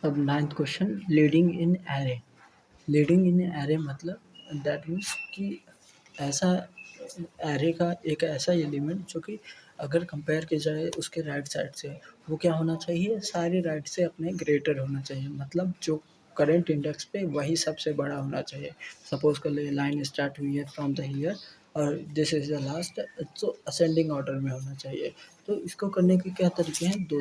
अब 9th question, leading in array. Leading in array मतलब that means कि ऐसा एरे का एक ऐसा एलिमेंट जो कि अगर कंपेयर किया जाए उसके राइट साइड से, वो क्या होना चाहिए, सारे राइट से अपने ग्रेटर होना चाहिए, मतलब जो करंट इंडेक्स पे वही सबसे बड़ा होना चाहिए। सपोज कर ले लाइन स्टार्ट हुई है फ्रॉम द ईयर और दिस इज द लास्ट, तो असेंडिंग ऑर्डर में होना चाहिए। तो इसको करने के क्या तरीके हैं, दो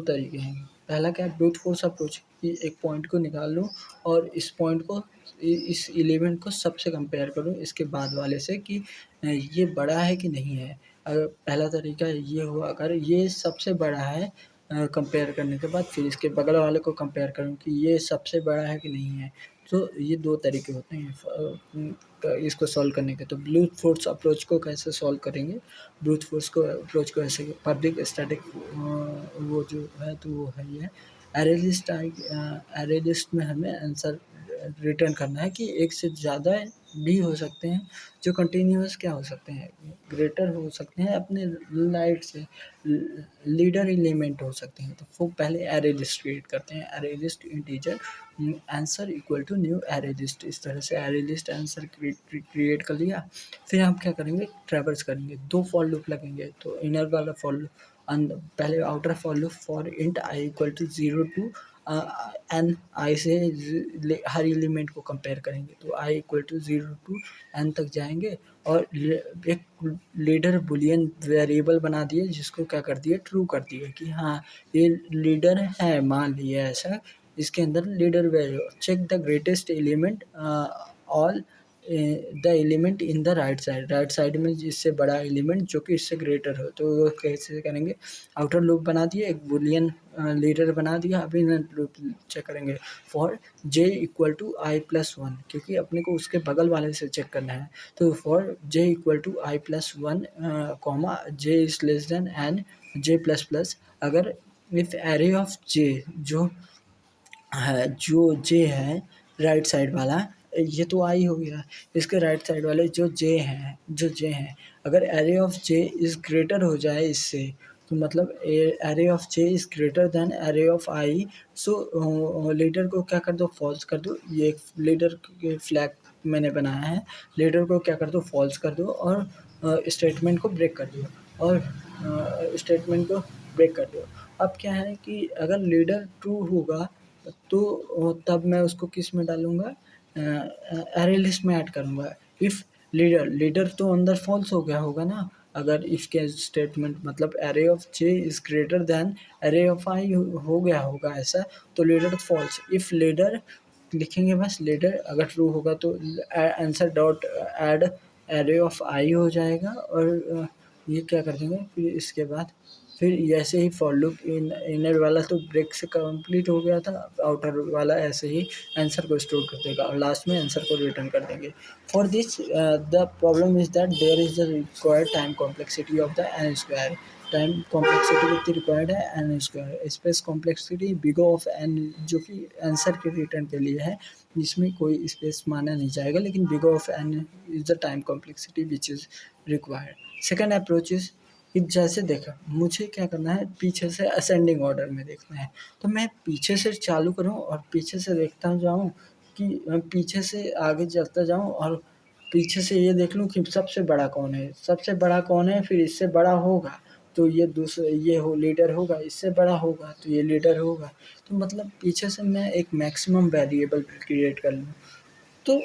तरीके हैं। पहला क्या है, ब्रूट फोर्स अप्रोच, कि एक पॉइंट को निकाल लूँ और इस पॉइंट को इस एलिमेंट को सबसे कंपेयर करूँ इसके बाद वाले से कि ये बड़ा है कि नहीं है। अगर पहला तरीका ये हुआ, अगर ये सबसे बड़ा है कंपेयर करने के बाद फिर इसके बगल वाले को कंपेयर करूँ कि ये सबसे बड़ा है कि नहीं है। तो ये दो तरीके होते हैं इसको सॉल्व करने के। तो ब्रूट फोर्स अप्रोच को कैसे सॉल्व करेंगे, ब्रूट फोर्स को अप्रोच को ऐसे पब्लिक स्टैटिक वो जो है तो वो है ये एरे लिस्ट में हमें आंसर रिटर्न करना है कि एक से ज़्यादा भी हो सकते हैं जो कंटिन्यूअस क्या हो सकते हैं, ग्रेटर हो सकते हैं अपने लाइट से, लीडर एलिमेंट हो सकते हैं। तो वो पहले एरे लिस्ट क्रिएट करते हैं, array list integer answer equal to new array list. इस तरह से एरे लिस्ट आंसर क्रिएट कर लिया। फिर हम क्या करेंगे, ट्रैवर्स करेंगे, दो फॉर लूप लगेंगे। तो इनर वाला फॉर लूप, पहले outer for loop for int I equal to 0 to N, I से हर एलिमेंट को कंपेयर करेंगे। तो I equal to 0 to N तक जाएंगे और एक लीडर बुलियन वेरिएबल बना दिए जिसको क्या कर दिए, ट्रू कर दिए कि हाँ ये लीडर है, मान लिया ऐसा। इसके अंदर leader variable, check the greatest element all the element in the right side में जिससे बड़ा एलिमेंट जो कि इससे ग्रेटर हो। तो वो कैसे करेंगे, आउटर लूप बना दिए, एक बुलियन लीडर बना दिया। अभी लूप चेक करेंगे for j equal to I plus one, क्योंकि अपने को उसके बगल वाले से चेक करना है। तो for j equal to I plus one comma j is less than N j plus plus, अगर इफ एरे ऑफ j जो है, जो जे है राइट साइड वाला, ये तो आई हो गया, इसके राइट साइड वाले जो जे हैं, अगर array of J is greater हो जाए इससे, तो मतलब array of J is greater than array of I, so leader को क्या कर दो, फॉल्स कर दो। ये लीडर के फ्लैग मैंने बनाया है, लीडर को क्या कर दो, फॉल्स कर दो और स्टेटमेंट को ब्रेक कर दो और स्टेटमेंट को ब्रेक कर दो। अब क्या है कि अगर लीडर ट्रू होगा तो तब मैं उसको किस में डालूँगा, एरे लिस्ट में ऐड करूँगा। इफ़ लीडर तो अंदर फॉल्स हो गया होगा ना, अगर इफ़ के स्टेटमेंट मतलब array of J is greater than array of I हो गया होगा ऐसा, तो लीडर फॉल्स। इफ़ लीडर लिखेंगे बस, लीडर अगर ट्रू होगा तो answer dot add array of I हो जाएगा और ये क्या कर देंगे। फिर इसके बाद फिर ऐसे ही फॉर लूप इनर वाला तो ब्रेक से कंप्लीट हो गया था, आउटर वाला ऐसे ही आंसर को स्टोर कर देगा और लास्ट में आंसर को रिटर्न कर देंगे। For this the problem is that there is the required time complexity of the N square. Time complexity कितनी रिक्वायर्ड है, N square. Space complexity big of N, जो कि आंसर के रिटर्न के लिए है, जिसमें कोई स्पेस माना नहीं जाएगा, लेकिन big of N is the time complexity which is required. Second approach is कि जैसे देखा मुझे क्या करना है, पीछे से असेंडिंग ऑर्डर में देखना है। तो मैं पीछे से चालू करूँ और पीछे से देखता जाऊँ कि पीछे से आगे चलता जाऊँ और पीछे से ये देख लूँ कि सबसे बड़ा कौन है, सबसे बड़ा कौन है, फिर इससे बड़ा होगा तो ये दूसरा ये हो लीडर होगा, इससे बड़ा होगा तो ये लीडर होगा। तो मतलब पीछे से मैं एक मैक्सिमम वेरिएबल क्रिएट कर लूँ। तो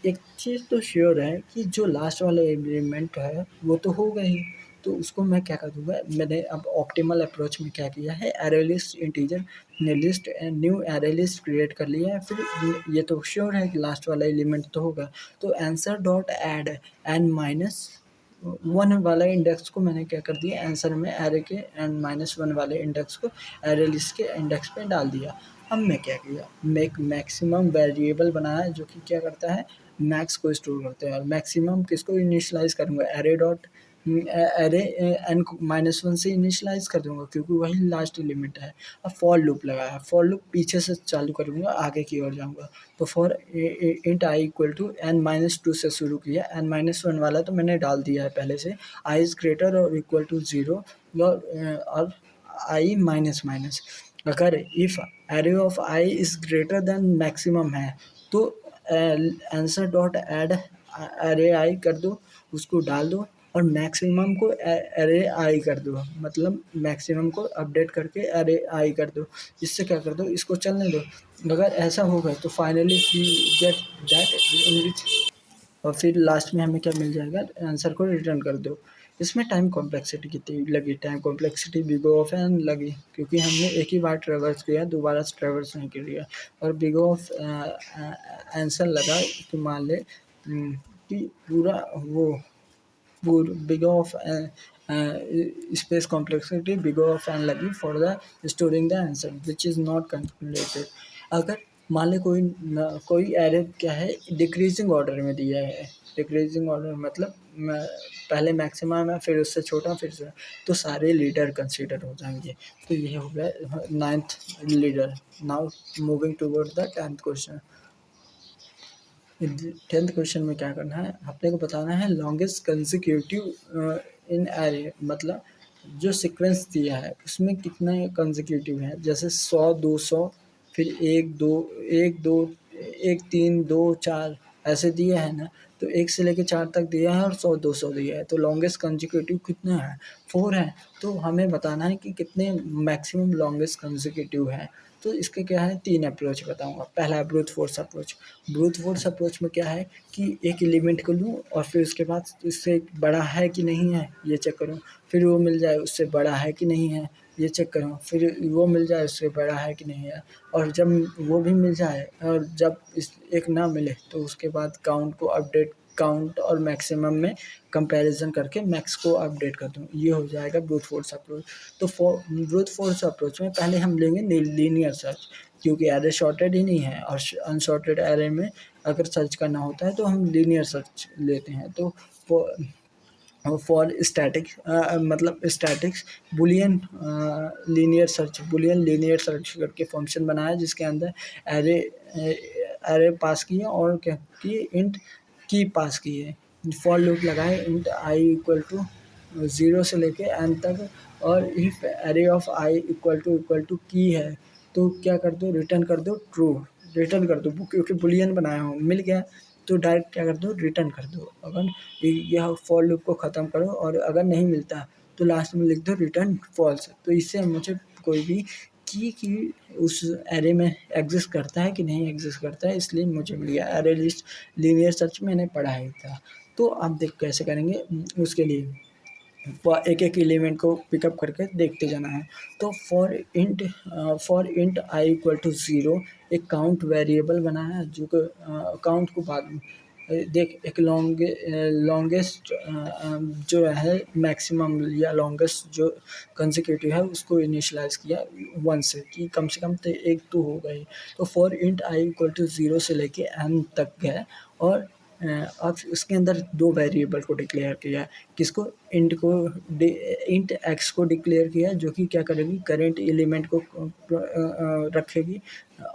एक चीज़ तो श्योर है कि जो लास्ट वाला एलिमेंट है वो तो होगा ही, तो उसको मैं क्या कर दूँगा, मैंने अब ऑप्टिमल अप्रोच में क्या किया है, एरे लिस्ट इंटीजर ने list new array list create कर लिया है। फिर ये तो श्योर है कि लास्ट वाला एलिमेंट तो होगा, तो answer dot add N minus one वाला इंडेक्स को मैंने क्या कर दिया, आंसर में एरे के एन माइनस वन वाले इंडेक्स को एरे लिस्ट के इंडेक्स पे डाल दिया। अब मैं क्या किया, मैं एक मैक्सिमम वेरिएबल बनाया जो कि क्या करता है, मैक्स को स्टोर करते हैं। और मैक्सिमम किसको इनिशियलाइज़ करूँगा, array dot array N minus one से इनिशियलाइज़ कर दूँगा क्योंकि वही लास्ट एलिमेंट है। अब फॉर लूप लगाया, फॉर लूप पीछे से चालू करूँगा, आगे की ओर जाऊँगा। तो for int I equal to N minus two से शुरू किया, एन माइनस वन वाला तो मैंने डाल दिया है पहले से, आई इज़ ग्रेटर और इक्वल टू ज़ीरो और आई माइनस माइनस। अगर if array of I is greater than maximum है तो आंसर डॉट ऐड एरे आई कर दो, उसको डाल दो और मैक्सिमम को एरे आई कर दो, मतलब मैक्सिमम को अपडेट करके एरे आई कर दो। इससे क्या कर दो, इसको चलने दो। अगर ऐसा होगा तो finally we get that in which, और फिर लास्ट में हमें क्या मिल जाएगा, आंसर को रिटर्न कर दो। इसमें टाइम कॉम्प्लेक्सिटी कितनी लगी, time complexity big O of N लगी, क्योंकि हमने एक ही बार ट्रेवर्स किया, दोबारा ट्रेवर्स नहीं किया। और बिग O ऑफ आंसर लगा तो मान ले कि पूरा वो big O of space complexity big O of N लगी for the storing the answer which is not calculated. अगर मान ले कोई एरे क्या है डिक्रीजिंग ऑर्डर में दिया है, डिक्रीजिंग ऑर्डर मतलब पहले मैक्सिमम है फिर उससे छोटा फिर से, तो सारे लीडर कंसीडर हो जाएंगे। तो ये हो गया 9th leader. Now moving toward the 10th question. 10th question में क्या करना है, अपने को बताना है लॉन्गेस्ट कंसेक्यूटिव इन एरे, मतलब जो सीक्वेंस दिया है उसमें कितने कंसेक्यूटिव है। जैसे 100 200 फिर 1 2 1 2 1 3 2 4 ऐसे दिए हैं ना, तो 1 से लेकर 4 तक दिया है और 100 200 दिया है, तो लॉन्गेस्ट कंसेक्यूटिव कितना है, 4 है। तो हमें बताना है कि कितने मैक्सिमम लॉन्गेस्ट कंसेक्यूटिव है। तो इसके क्या है 3 अप्रोच बताऊंगा। पहला है brute force approach. Brute force approach में क्या है कि एक एलिमेंट को लूँ और फिर उसके बाद उससे बड़ा है कि नहीं है ये चेक करूँ, फिर वो मिल जाए उससे बड़ा है कि नहीं है ये चेक करूँ, फिर वो मिल जाए उससे बड़ा है कि नहीं है, और जब वो भी मिल जाए और जब इस एक ना मिले तो उसके बाद काउंट और मैक्सिमम में कंपैरिजन करके मैक्स को अपडेट कर दूँ। ये हो जाएगा ब्रूट फोर्स अप्रोच। तो ब्रूट फोर्स अप्रोच में पहले हम लेंगे लीनियर सर्च, क्योंकि एरे शॉर्टेड ही नहीं है और अनशॉर्टेड एरे में अगर सर्च करना होता है तो हम लीनियर सर्च लेते हैं। तो फॉर स्टैटिक मतलब स्टैटिक्स बुलियन लीनियर सर्च करके फंक्शन बनाया जिसके अंदर एरे एरे पास किए और क्या किए इंट की पास किए। फॉर लूप लगाए इंट आई इक्वल टू 0 से लेके n तक, और if array of I equal to key है तो क्या कर दो रिटर्न कर दो ट्रू, रिटर्न कर दो, क्योंकि बुलियन बनाया हो मिल गया तो डायरेक्ट क्या कर दो रिटर्न कर दो। अगर यह फॉर लूप को ख़त्म करो और अगर नहीं मिलता तो लास्ट में लिख दो रिटर्न फॉल्स। तो इससे मुझे कोई भी की उस एरे में एग्जिस्ट करता है कि नहीं एग्जिस्ट करता है, इसलिए मुझे मिल गया। एरे लिस्ट लीनियर सर्च मैंने पढ़ा ही था। तो अब देख कैसे करेंगे, उसके लिए एक एक एलिमेंट को पिकअप करके देखते जाना है। तो for int I equal to 0 एक काउंट वेरिएबल बनाया है जो कि काउंट को बाद में देख एक लॉन्गेस्ट जो है मैक्सिमम या लॉन्गेस्ट जो कंसेक्यूटिव है उसको इनिशियलाइज किया 1 से कि कम से कम तो एक तो हो गई। तो for int I equal to 0 से लेके n तक गए और अब उसके अंदर 2 वेरिएबल को डिक्लेयर किया। किसको, इंट एक्स को डिक्लेयर किया जो कि क्या करेगी करेंट एलिमेंट को रखेगी,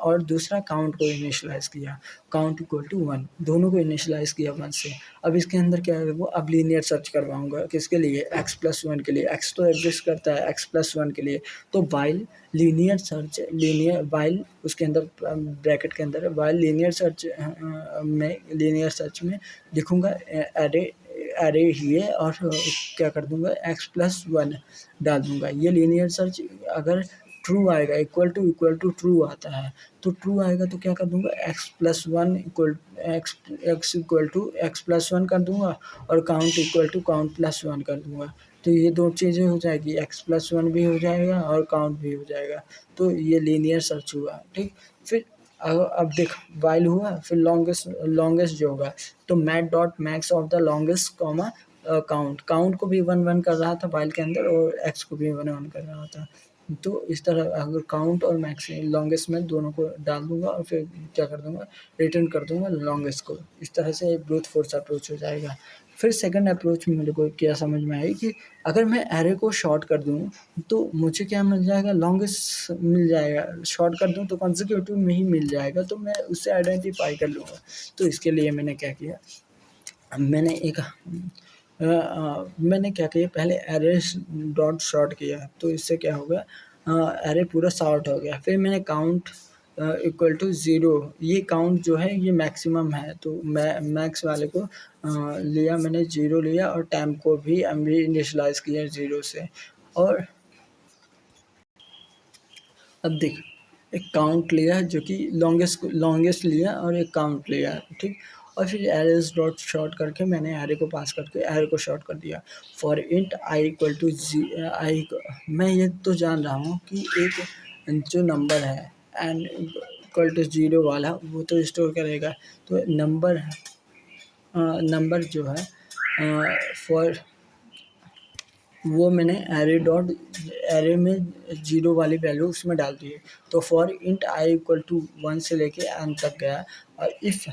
और दूसरा काउंट को इनिशियलाइज़ किया, काउंट इक्वल टू 1, दोनों को इनिशियलाइज़ किया 1 से। अब इसके अंदर क्या है वो अब लीनियर सर्च करवाऊँगा किसके लिए, x+1 के लिए, x तो एग्जिस्ट करता है x+1 के लिए। तो वाइल लीनियर सर्च वाइल उसके अंदर ब्रैकेट के अंदर वाइल लीनियर सर्च में लिखूँगा एरे ही है और क्या कर दूँगा x+1 डाल दूँगा। ये लीनियर सर्च अगर ट्रू आएगा इक्वल टू ट्रू आता है, तो ट्रू आएगा तो क्या कर दूँगा x+1 इक्वल टू कर दूँगा और काउंट इक्वल टू काउंट+1 कर दूँगा। तो ये 2 चीज़ें हो जाएगी, x+1 भी हो जाएगा और काउंट भी हो जाएगा। तो ये लीनियर सर्च हुआ, ठीक। फिर अब देख वाइल हुआ, फिर लॉन्गेस्ट जो होगा तो mat dot max of the longest comma count को भी 1 1 कर रहा था वाइल के अंदर और एक्स को भी 1 1 कर रहा था। तो इस तरह अगर काउंट और मैक्स लॉन्गेस्ट में दोनों को डाल दूँगा और फिर क्या कर दूँगा रिटर्न कर दूँगा लॉन्गेस्ट को। इस तरह से ब्रूट फोर्स अप्रोच हो जाएगा। फिर सेकंड अप्रोच में मेरे को क्या समझ में आई कि अगर मैं एरे को शॉर्ट कर दूँ तो मुझे क्या मिल जाएगा लॉन्गेस्ट मिल जाएगा, शॉर्ट कर दूँ तो कंसेक्यूटिव में ही मिल जाएगा, तो मैं उससे आइडेंटिफाई कर लूँगा। तो इसके लिए मैंने क्या किया, मैंने क्या किया पहले एरे डॉट शॉर्ट किया, तो इससे क्या होगा एरे पूरा सॉर्ट हो गया। फिर मैंने काउंट इक्वल टू 0, ये काउंट जो है ये मैक्सिमम है, तो मैं मैक्स वाले को लिया मैंने 0 लिया, और टाइम को भी अभी इनिशियलाइज़ किया 0 से। और अब देख, एक काउंट लिया जो कि लॉन्गेस्ट लिया, और एक काउंट लिया, ठीक। और फिर एरेज डॉट शॉर्ट करके मैंने एरे को पास करके एरे को शॉर्ट कर दिया। For int I equal to I, मैं ये तो जान रहा हूँ कि एक जो नंबर है एंड इक्वल टू 0 वाला वो तो स्टोर करेगा, तो नंबर जो है फॉर वो मैंने एरे में 0 वाली वैल्यू उसमें डाल दी है। तो for int I equal to 1 से लेके एन तक गया, और इफ़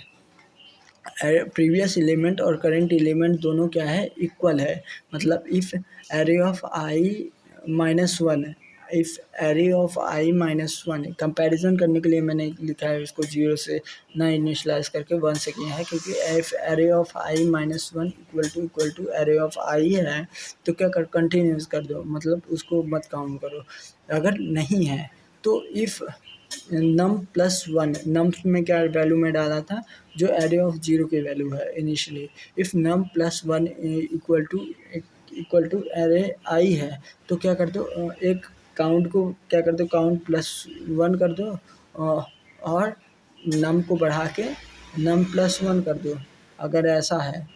प्रीवियस एलिमेंट और करंट एलिमेंट दोनों क्या है, इक्वल है, मतलब if array of I minus one, if array of I minus one, comparison करने के लिए मैंने लिखा है इसको 0 से ना इनिशलाइज करके 1 से किया है, क्योंकि if array of I minus one equal to array of I है, तो क्या कर कंटिन्यूस कर दो, मतलब उसको मत काउंट करो। अगर नहीं है तो इफ़ नम प्लस वन, नम में क्या वैल्यू में डाला था, जो एरे ऑफ 0 की वैल्यू है initially, if num plus one equal to array I है, तो क्या कर दो, एक काउंट को क्या कर दो, काउंट प्लस वन कर दो, और नम को बढ़ा के नम प्लस वन कर दो, अगर ऐसा है,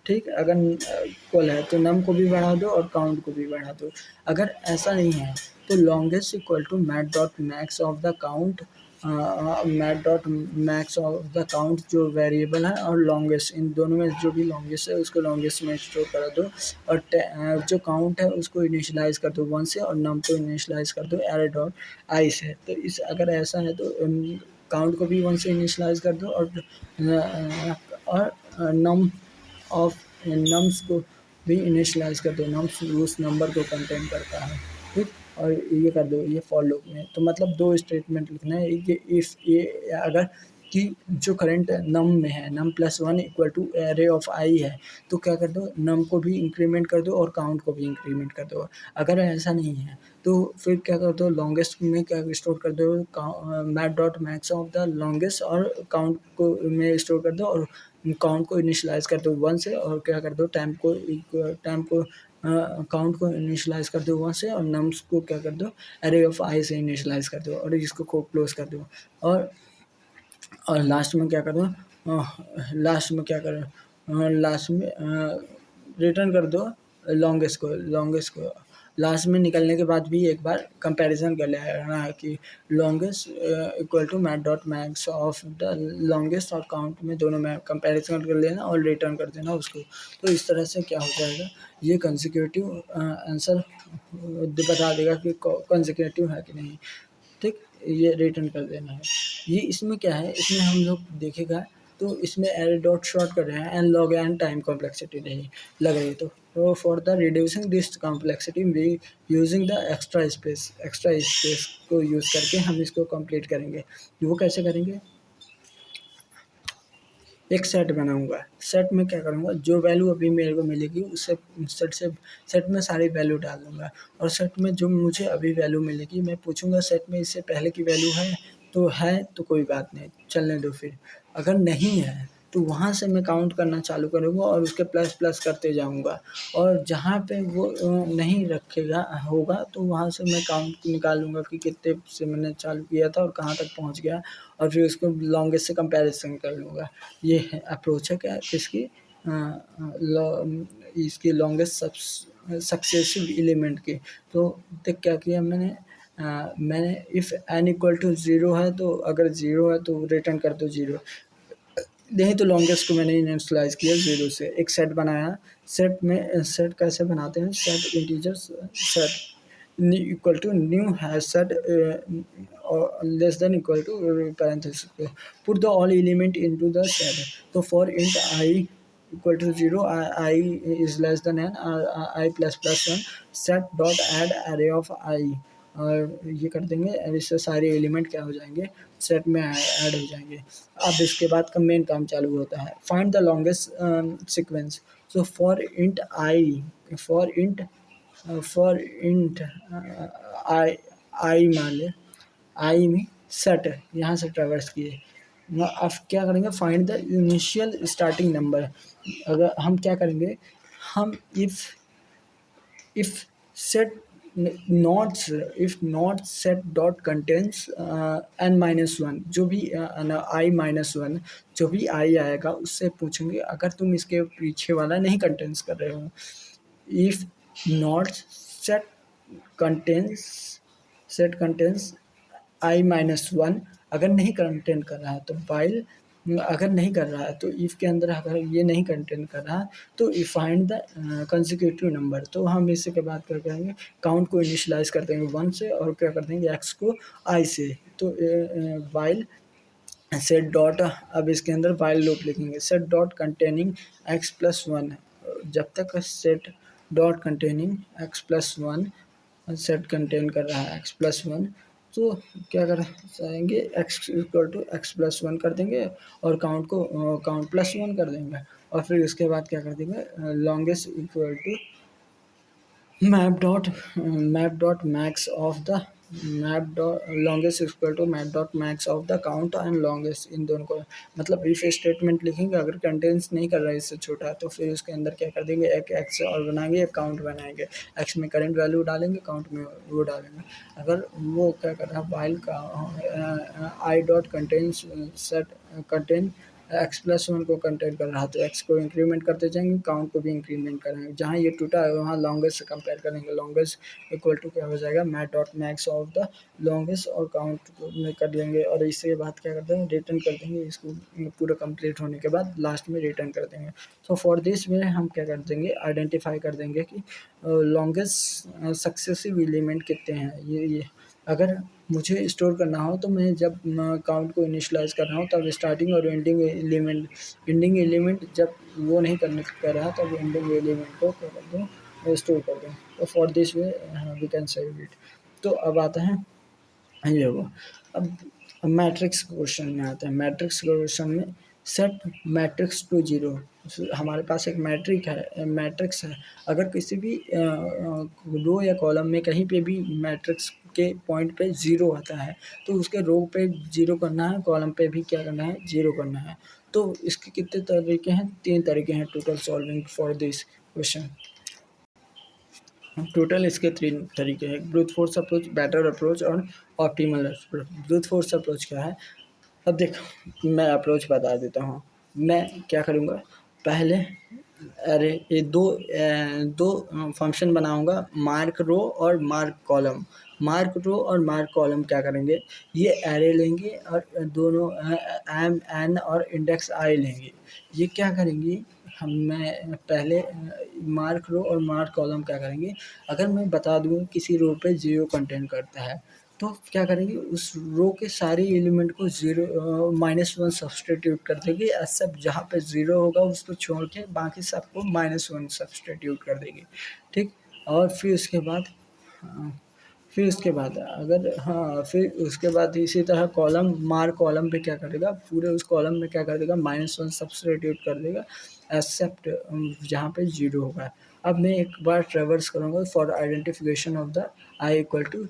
ठीक। अगर इक्वल है तो नम को भी बढ़ा दो और काउंट को भी बढ़ा दो। अगर ऐसा नहीं है तो longest equal to math dot max of the count, math dot max of the count जो वेरिएबल है, और लॉन्गेस्ट, इन दोनों में जो भी लॉन्गेस्ट है उसको लॉन्गेस्ट में स्टोर करा दो, और जो काउंट है उसको इनिशियलाइज़ कर दो 1 से, और नम को इनिशियलाइज़ कर दो एरे डॉट आई से। तो इस अगर ऐसा है तो काउंट को भी 1 से इनिशियलाइज़ कर दो, और नम ऑफ नम्स को भी इनिशियलाइज़ कर दो, नम्स उस नंबर को कंटेन करता है, ठीक। और ये कर दो, ये फॉर लूप में, तो मतलब 2 स्टेटमेंट लिखना है, ये इफ़ ये अगर कि जो करंट नम में है, num plus one equal to array of I है, तो क्या कर दो, नम को भी इंक्रीमेंट कर दो और काउंट को भी इंक्रीमेंट कर दो। अगर ऐसा नहीं है तो फिर क्या कर दो, लॉन्गेस्ट में क्या स्टोर कर दो, mat dot max of the longest, और काउंट को में स्टोर कर दो, और काउंट को इनिशियलाइज़ कर दो 1 से, और क्या कर दो, टाइम को काउंट को इनिशियलाइज़ कर दो 1 से, और नम्स को क्या कर दो, एरे ऑफ आई से इनिशियलाइज़ कर दो, और इसको क्लोज़ कर दो। और लास्ट में क्या करो, लास्ट में रिटर्न कर दो लॉन्गेस्ट को। लास्ट में निकलने के बाद भी एक बार कंपैरिजन कर लेना कि longest equal to math dot max of the longest, और काउंट में दोनों में कंपैरिजन कर लेना और रिटर्न कर देना उसको। तो इस तरह से क्या हो जाएगा, ये कंसेक्यूटिव आंसर बता देगा कि कंसेक्यूटिव है कि नहीं, ठीक। ये रिटर्न कर देना है। ये इसमें क्या है, इसमें हम लोग देखेगा तो इसमें एरे डॉट शॉर्ट कर रहे हैं, N log N time complexity नहीं लग रही, तो for the reducing this complexity we using the extra space को यूज़ करके हम इसको कंप्लीट करेंगे। वो कैसे करेंगे, एक सेट बनाऊंगा, सेट में क्या करूंगा, जो वैल्यू अभी मेरे को मिलेगी उससे सेट में सारी वैल्यू डाल दूंगा, और सेट में जो मुझे अभी वैल्यू मिलेगी मैं पूछूंगा सेट में इससे पहले की वैल्यू है तो कोई बात नहीं, चलने दो। फिर अगर नहीं है तो वहाँ से मैं काउंट करना चालू करूँगा और उसके प्लस प्लस करते जाऊँगा, और जहाँ पे वो नहीं रखेगा होगा तो वहाँ से मैं काउंट निकालूंगा कि कितने से मैंने चालू किया था और कहाँ तक पहुँच गया, और फिर उसको लॉन्गेस्ट से कंपैरिजन कर लूँगा। ये है अप्रोच है क्या किसकी, इसकी लॉन्गेस्ट सक्सेसिव एलिमेंट की। तो देख क्या किया मैंने इफ़ एन इक्वल टू 0 है, तो अगर 0 है तो रिटर्न कर दो 0, नहीं तो लॉन्गेस्ट को मैंने इनिशियलाइज़ किया 0 से, एक सेट बनाया। सेट में सेट कैसे बनाते हैं, set integers set equal to new hash set less than equal to parenthesis, put the all element into the set. तो for int I equal to 0, i is less than n, i plus plus one, set dot add array of i, और ये कर देंगे, और इससे सारे element क्या हो जाएंगे, सेट में ऐड हो जाएंगे। अब इसके बाद का मेन काम चालू होता है, find the longest sequence. So for int i i मान ले, आई में सेट यहाँ से ट्रैवर्स किए। अब क्या करेंगे, find the initial starting number. अगर हम क्या करेंगे, हम if set not set dot contains n minus one, जो भी i माइनस वन, जो भी i आएगा उससे पूछेंगे अगर तुम इसके पीछे वाला नहीं कंटेंस कर रहे हो। if not set contains i minus one, अगर नहीं कंटेंट कर रहा है तो वाइल, अगर नहीं कर रहा है तो इफ के अंदर अगर ये नहीं कंटेंट कर रहा है तो फाइंड द कंसेक्यूटिव नंबर। तो हम इसी के बाद क्या करेंगे, काउंट को इनिशियलाइज कर देंगे 1 से और क्या कर देंगे एक्स को आई से। तो वाइल सेट डॉट, अब इसके अंदर वाइल लूप लिखेंगे, set dot containing x plus one, जब तक set dot containing x plus one set contain कर रहा है एक्स प्लस वन, तो क्या कर जाएंगे X equal to X plus one कर देंगे और काउंट को काउंट प्लस वन कर देंगे और फिर उसके बाद क्या कर देंगे longest equal to map dot max of the map dot longest equal to map dot max of the count and longest, इन दोनों को मतलब इफ स्टेटमेंट लिखेंगे। अगर कंटेंट्स नहीं कर रहा है इससे छोटा तो फिर उसके अंदर क्या कर देंगे एक एक्स और बनाएंगे, एक काउंट बनाएंगे, एक्स में करंट वैल्यू डालेंगे, काउंट में वो डालेंगे। अगर वो क्या कर रहा है वाइल का I dot contains set contain x plus one को कंटेंट कर रहा है तो एक्स को इंक्रीमेंट करते जाएंगे, काउंट को भी इंक्रीमेंट करेंगे, जहाँ ये टूटा है वहाँ लॉन्गेस्ट से कंपेयर करेंगे, लॉन्गेस्ट इक्वल टू क्या हो जाएगा mat dot max of the longest और काउंट में कर लेंगे और इसके बाद क्या करते हैं रिटर्न कर देंगे, इसको पूरा कंप्लीट होने के बाद लास्ट में रिटर्न कर देंगे। तो फॉर दिस में हम क्या कर देंगे आइडेंटिफाई कर देंगे कि लॉन्गेस्ट सक्सेसिव एलिमेंट कितने हैं। ये अगर मुझे स्टोर करना हो तो मैं जब काउंट को इनिशियलाइज़ कर रहा हूँ तब स्टार्टिंग और एंडिंग एलिमेंट जब वो नहीं करने कर रहा तब एंडिंग एलिमेंट को क्या कर दूँ स्टोर कर दूँ। तो for this way we can save it. तो अब आता है ये हुआ। अब मैट्रिक्स क्वेश्चन में आते हैं। मैट्रिक्स क्वेश्चन में सेट मैट्रिक्स टू जीरो, हमारे पास एक मैट्रिक्स है। अगर किसी भी रो या कॉलम में कहीं पे भी मैट्रिक्स के पॉइंट पे ज़ीरो आता है तो उसके रो पे ज़ीरो करना है, कॉलम पे भी क्या करना है ज़ीरो करना है। तो इसके कितने तरीके हैं, 3 तरीके हैं total solving for this question. Total इसके 3 तरीके हैं, brute force approach, better approach और optimal approach. Brute force approach क्या है, अब देखो मैं अप्रोच बता देता हूँ। मैं क्या करूँगा, पहले अरे ये दो फंक्शन बनाऊँगा, मार्क रो और मार्क कॉलम। मार्क रो और मार्क कॉलम क्या करेंगे, ये एरे लेंगे और दोनों एम एन और इंडेक्स आई लेंगे। ये क्या करेंगे, मैं पहले मार्क रो और मार्क कॉलम क्या करेंगे, अगर मैं बता दूँ किसी रो पे 0 कंटेंट करता है तो क्या करेंगे उस रो के सारे एलिमेंट को ज़ीरो -1 सब्सटीट्यूट कर देंगे, एक्सेप्ट जहाँ पे 0 होगा उसको छोड़ के बाकी सबको -1 सब्सटीट्यूट कर देंगे। ठीक, और फिर उसके बाद फिर उसके बाद इसी तरह कॉलम मार्क कॉलम पे क्या करेगा, पूरे उस कॉलम में क्या कर देगा -1 सब्सटीट्यूट कर देगा एक्सेप्ट जहाँ पे 0 होगा। अब मैं एक बार ट्रेवर्स करूँगा for identification of the i equal to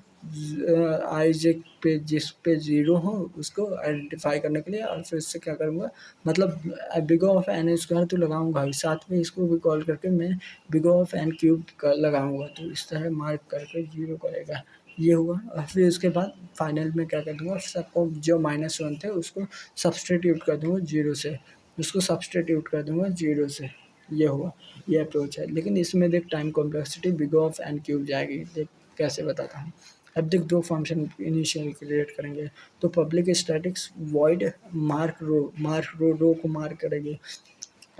i j पे जिस पे 0 हो उसको आइडेंटिफाई करने के लिए, और फिर इससे क्या करूँगा मतलब बिग ऑफ एन स्क्वायर तो लगाऊंगा ही, साथ में इसको भी कॉल करके मैं बिग ऑफ एन क्यूब लगाऊंगा। तो इस तरह मार्क करके 0 करेगा, ये हुआ। और फिर उसके बाद फाइनल में क्या कर दूँगा, सबको जो -1 थे उसको सब्सटीट्यूट कर दूँगा 0 से, उसको सब्सटीट्यूट कर दूँगा 0 से। ये हुआ, ये अप्रोच है। लेकिन इसमें देख time complexity big of N cube जाएगी, देख कैसे बताता हूँ। अब देख 2 फंक्शन इनिशियल क्रिएट करेंगे, तो पब्लिक स्टैटिक्स वॉइड रो को मार्क करेंगे।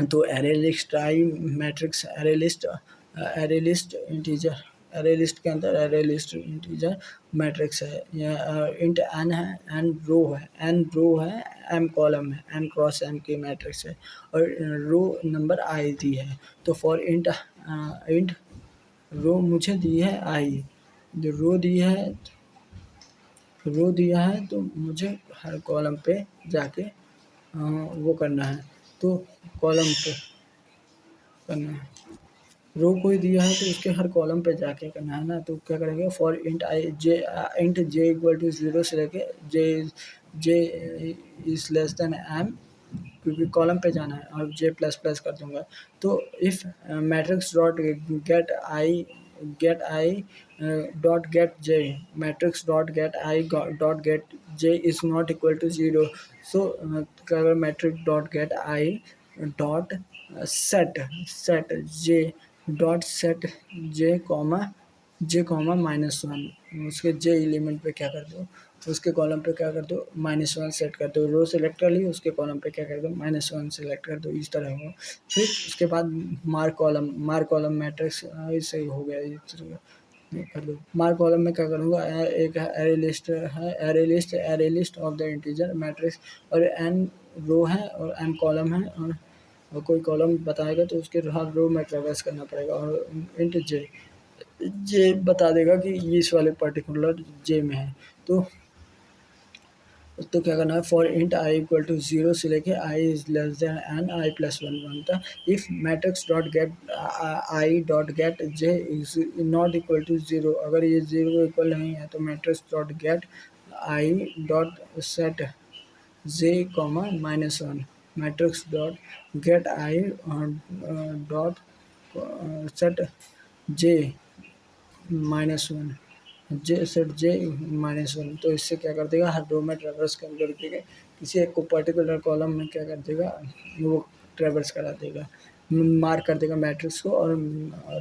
तो array list i matrix array list integer, array list के अंदर एरे लिस्ट इंटीजर मैट्रिक्स है, या इंट एन है, एन रो है, एम कॉलम है, एन क्रॉस एम की मैट्रिक्स है और रो नंबर आई दी है। तो फॉर इंट रो मुझे दी है आई, जो रो दिया है तो मुझे हर कॉलम पे जाके वो करना है, तो कॉलम पे करना है। रो कोई दिया है तो उसके हर कॉलम पे जाके करना है ना, तो क्या करेंगे for int J equal to 0 से लेके जे इज़ लेस देन एम, क्योंकि कॉलम पे जाना है, और जे प्लस प्लस कर दूंगा। तो if matrix dot get I dot get J, matrix dot get J is not equal to 0, so अगर मैट्रिक्स डॉट गेट आई dot set set J dot set जे comma -1, उसके जे एलिमेंट पे क्या कर दो, उसके कॉलम पे क्या कर दो -1 सेट कर दो, रो सेलेक्ट कर ली, उसके कॉलम पे क्या कर दो -1 सेलेक्ट कर दो, इस तरह हो। फिर उसके बाद मार्क कॉलम मैट्रिक्स, इससे हो गया ये कर दो। मार्क कॉलम में क्या करूँगा, एक array list of the integer matrix, और एन रो है और एन कॉलम है, और कोई कॉलम बताएगा तो उसके हर रो में ट्रैवर्स करना पड़ेगा, और इंट जे जे बता देगा कि ये इस वाले पर्टिकुलर जे में है। तो क्या करना है, for int I equal to 0 से लेके i is less than n i plus one बनता है। If matrix dot get I dot get J is not equal to 0, अगर ये 0 को इक्वल नहीं है तो मैट्रिक्स डॉट गेट आई डॉट सेट जे कॉमा -1, मैट्रिक्स डॉट गेट आई dot set j -1, j set j -1। तो इससे क्या कर देगा, हर रो में ट्रैवर्स कर देगा, किसी एक को पर्टिकुलर कॉलम में क्या कर देगा, वो ट्रैवर्स करा देगा, मार्क कर देगा मैट्रिक्स को, और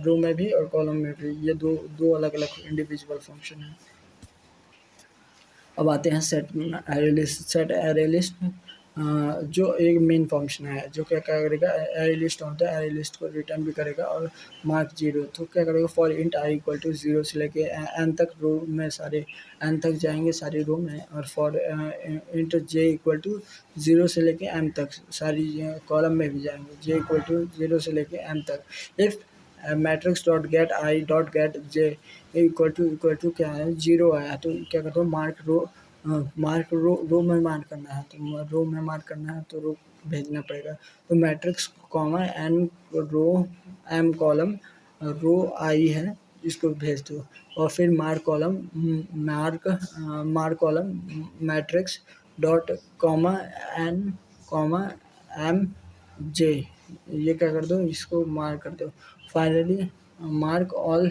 रो में भी और कॉलम में भी। ये दो दो अलग अलग इंडिविजुअल फंक्शन है। अब आते हैं सेट एरे लिस्ट, जो एक मेन फंक्शन है जो क्या करेगा, एरे लिस्ट होता है, एरे लिस्ट को रिटर्न भी करेगा और मार्क 0। तो क्या करेगा, for int I equal to 0 से लेके एन तक रो में सारे एन तक जाएंगे सारी रो में, और for int J equal to 0 से लेके एम तक सारी कॉलम में भी जाएंगे, जे इक्वल टू 0 से लेके एम तक। If matrix dot get I dot get J equal to क्या है, 0 आया तो क्या करता हूँ, रो में मार्क करना है, तो रो में मार्क करना है तो रो भेजना पड़ेगा। तो matrix comma N row M column row I है, इसको भेज दो, और फिर mark column matrix dot comma N comma M J, ये क्या कर दो, इसको मार्क कर दो। फाइनली मार्क ऑल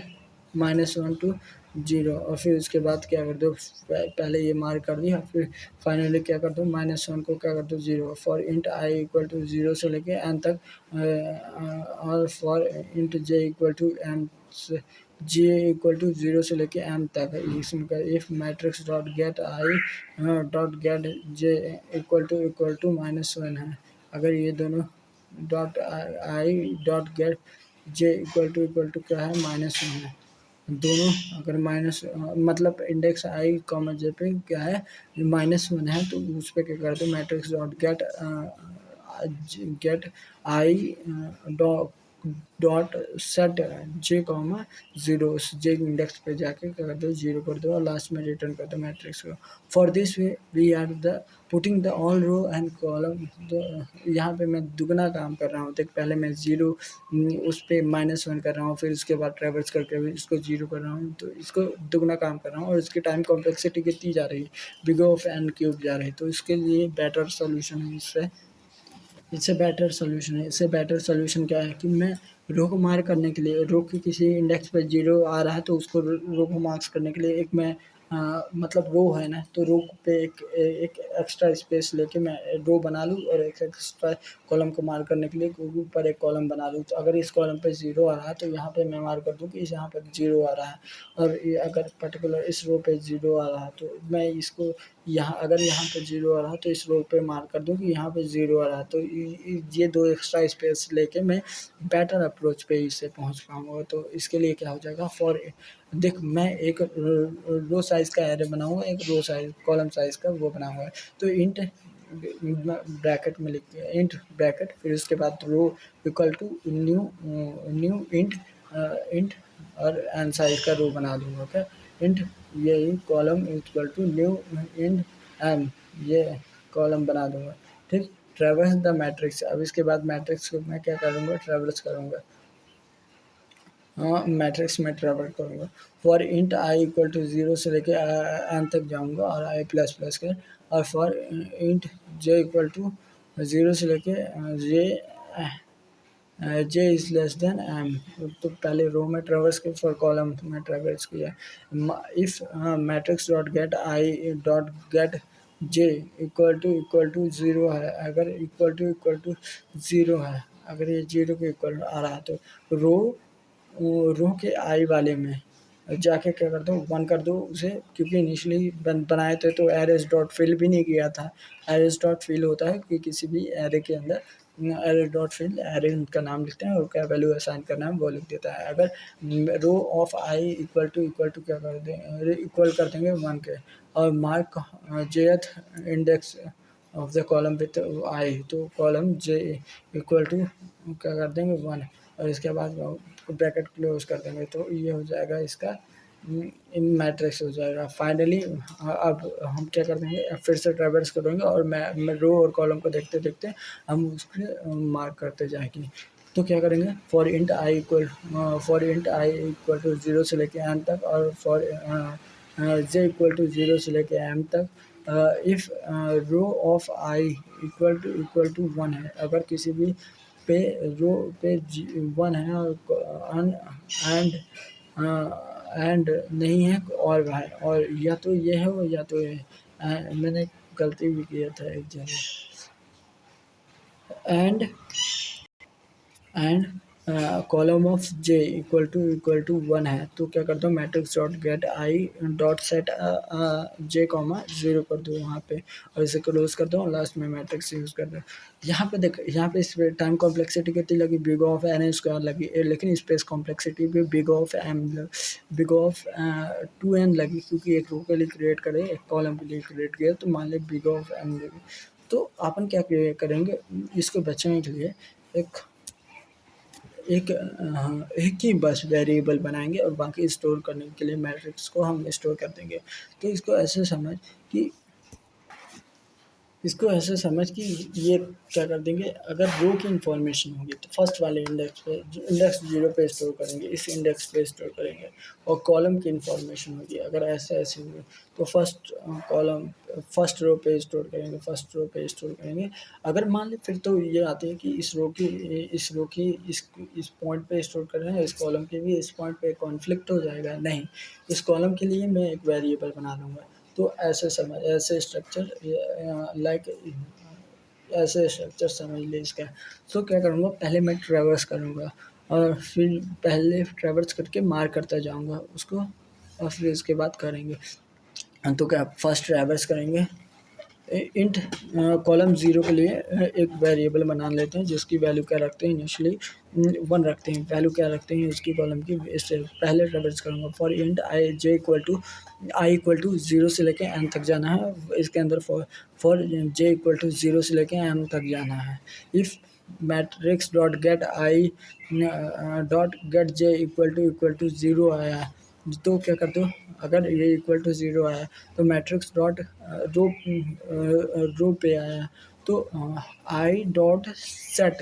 -1 टू 0, और फिर उसके बाद क्या कर दो, पहले ये मार्क कर दिया, फिर फाइनली क्या कर दो, -1 को क्या कर दो 0, for int I equal to 0 से लेके एन तक, और for int J equal to M J equal to 0 से लेके एम तक है। इसमें if matrix dot get I dot get J equal to -1 है, अगर ये दोनों dot I dot get J equal to क्या है, -1 है, दोनों अगर माइनस मतलब इंडेक्स आई कॉमा जे पे क्या है, -1 है, तो उस पर क्या कर दो, मैट्रिक्स डॉट गेट आई डॉट सेट जे कॉमा 0, उस जे इंडेक्स पे जाके क्या कर दो, 0 कर दो, और लास्ट में रिटर्न कर दो मैट्रिक्स को। For this we are the putting the all row and column, तो यहाँ पे मैं दुगना काम कर रहा हूँ। देख पहले मैं 0 उस पे -1 कर रहा हूँ, फिर उसके बाद ट्रैवर्स करके इसको 0 कर रहा हूँ, तो इसको दुगना काम कर रहा हूँ, और इसकी टाइम कॉम्प्लेक्सिटी कितनी जा रही है, बिग ऑफ एन क्यूब जा रही है। तो इसके लिए बेटर सोल्यूशन है, इससे बेटर सोल्यूशन क्या है कि मैं रो को मार्क करने के लिए, रो की किसी इंडेक्स पर 0 आ रहा है तो उसको रो को मार्क्स करने के लिए एक मैं मतलब रो है ना, तो रो पे एक एक्स्ट्रा स्पेस लेके मैं रो बना लूँ, और एक एक्स्ट्रा कॉलम को मार्क करने के लिए ऊपर एक कॉलम बना लूँ। तो अगर इस कॉलम पे 0 आ रहा है तो यहाँ पे मैं मार्क कर दूँ कि यहाँ पर 0 आ रहा है, और ये अगर पर्टिकुलर इस रो पे 0 आ रहा है तो मैं इसको अगर यहाँ पे 0 आ रहा है तो इस रो पे मार्क कर दूँ कि यहाँ पे 0 आ रहा है। तो ये दो एक्स्ट्रा स्पेस लेके मैं बेटर अप्रोच पे इससे पहुँच पाऊँगा। तो इसके लिए क्या हो जाएगा, देख मैं एक रो साइज़ का एरे बनाऊँगा, एक रो साइज़ कॉलम साइज़ का वो बनाऊँगा। तो इंट ब्रैकेट में लिख इंट ब्रैकेट, फिर उसके बाद row equal to new int और एन साइज़ का रो बना दूँगा। ओके, इंट ये column equal to new int M, ये कॉलम बना दूँगा। ठीक, ट्रैवर्स द मैट्रिक्स। अब इसके बाद मैट्रिक्स को मैं क्या करूँगा, ट्रैवर्स करूँगा। मैट्रिक्स में ट्रेवल करूँगा। For int I equal to 0 से लेके एन तक जाऊँगा और आई प्लस प्लस के, और for int J equal to 0 से लेके जे इज़ लेस देन एम। तो पहले रो में ट्रेवर्स किया, फिर कॉलम में ट्रेवर्स किया। If matrix dot get I dot get J equal to zero है, अगर इक्वल टू ज़ीरो है, अगर ये जीरो के इक्वल आ रहा है तो रो रो के आई वाले में जाके क्या कर दो, वन कर दो उसे, क्योंकि इनिशियली बनाए थे तो एरेस डॉट फिल भी नहीं किया था। एरेस डॉट फिल होता है कि किसी भी एरे के अंदर एरे डॉट फिल, एरे का नाम लिखते हैं और क्या वैल्यू असाइन करना है वो लिख देता है। अगर row of I equal to क्या कर दें, इक्वल कर देंगे 1 के, और मार्क जेथ index of the column with I, तो कॉलम जे इक्वल टू क्या कर देंगे 1, और इसके बाद ब्रैकेट क्लोज कर देंगे, तो ये हो जाएगा इसका इन मैट्रिक्स हो जाएगा। फाइनली अब हम क्या कर देंगे, फिर से ट्रेवर्स करेंगे और मैं रो और कॉलम को देखते देखते हम उसके मार्क करते जाएंगे। तो क्या करेंगे, for int I equal to 0 से लेके एन तक, और फॉर जे इक्वल टू 0 से लेके एम तक। If row of I equal to 1 है, अगर किसी भी पे रो पे 1 है और एंड एंड नहीं है और या तो ये है और या तो ये है। मैंने गलती भी किया था एक जगह। And and column of J equal to 1 है, तो क्या करता हूँ, मैट्रिक्स डॉट गेट आई डॉट सेट जे कॉमा 0 कर दो वहाँ पे, और इसे क्लोज करता हूँ, लास्ट में मैट्रिक्स यूज़ कर दो। यहाँ पे देख, यहाँ पे इस पे टाइम कॉम्प्लेक्सिटी कितनी लगी, बिग ऑफ एन स्क्वायर लगी, लेकिन स्पेस कॉम्प्लेक्सिटी भी बिग ऑफ 2n लगी, क्योंकि एक रो के लिए क्रिएट करें, एक कॉलम के लिए क्रिएट किया, तो मान लें बिग ऑफ एन लगी। तो अपन क्या करेंगे, इसको बचने के लिए एक एक ही बस वेरिएबल बनाएंगे और बाकी स्टोर करने के लिए मैट्रिक्स को हम स्टोर कर देंगे। तो इसको ऐसे समझ कि ये क्या कर देंगे, अगर रो की इन्फॉर्मेशन होगी तो फर्स्ट वाले इंडेक्स पे, इंडेक्स 0 पे स्टोर करेंगे, इस इंडेक्स पे स्टोर करेंगे। और कॉलम की इन्फॉर्मेशन होगी, अगर ऐसे हुए तो फर्स्ट रो पे स्टोर करेंगे, फर्स्ट रो पे स्टोर करेंगे। अगर मान लें फिर तो ये आते हैं कि इस रो की इस पॉइंट पे स्टोर कर रहे हैं, इस कॉलम के भी इस पॉइंट पे कॉन्फ्लिक्ट हो जाएगा, नहीं, इस कॉलम के लिए मैं एक वेरिएबल बना लूँगा। तो ऐसे स्ट्रक्चर लाइक ऐसे स्ट्रक्चर समझ ले इसका। तो क्या करूँगा, पहले मैं ट्रैवर्स करूँगा और फिर पहले ट्रैवर्स करके मार्क करता जाऊँगा उसको, और फिर इसके बाद करेंगे। तो क्या फर्स्ट ट्रैवर्स करेंगे, इंट कॉलम 0 के लिए एक वेरिएबल बना लेते हैं जिसकी वैल्यू क्या रखते हैं, इनिशियली 1 रखते हैं, वैल्यू क्या रखते हैं उसकी कॉलम की, इससे पहले ट्रेवर्स करूँगा। For int I equal to 0 से लेके एन तक जाना है, इसके अंदर फॉर जे इक्वल टू 0 से लेके एम तक जाना है। If matrix dot get I dot get J equal to 0 आया, तो क्या करते हो, अगर ये इक्वल टू 0 आया तो मैट्रिक्स डॉट रो रो पे आया, तो आई डॉट सेट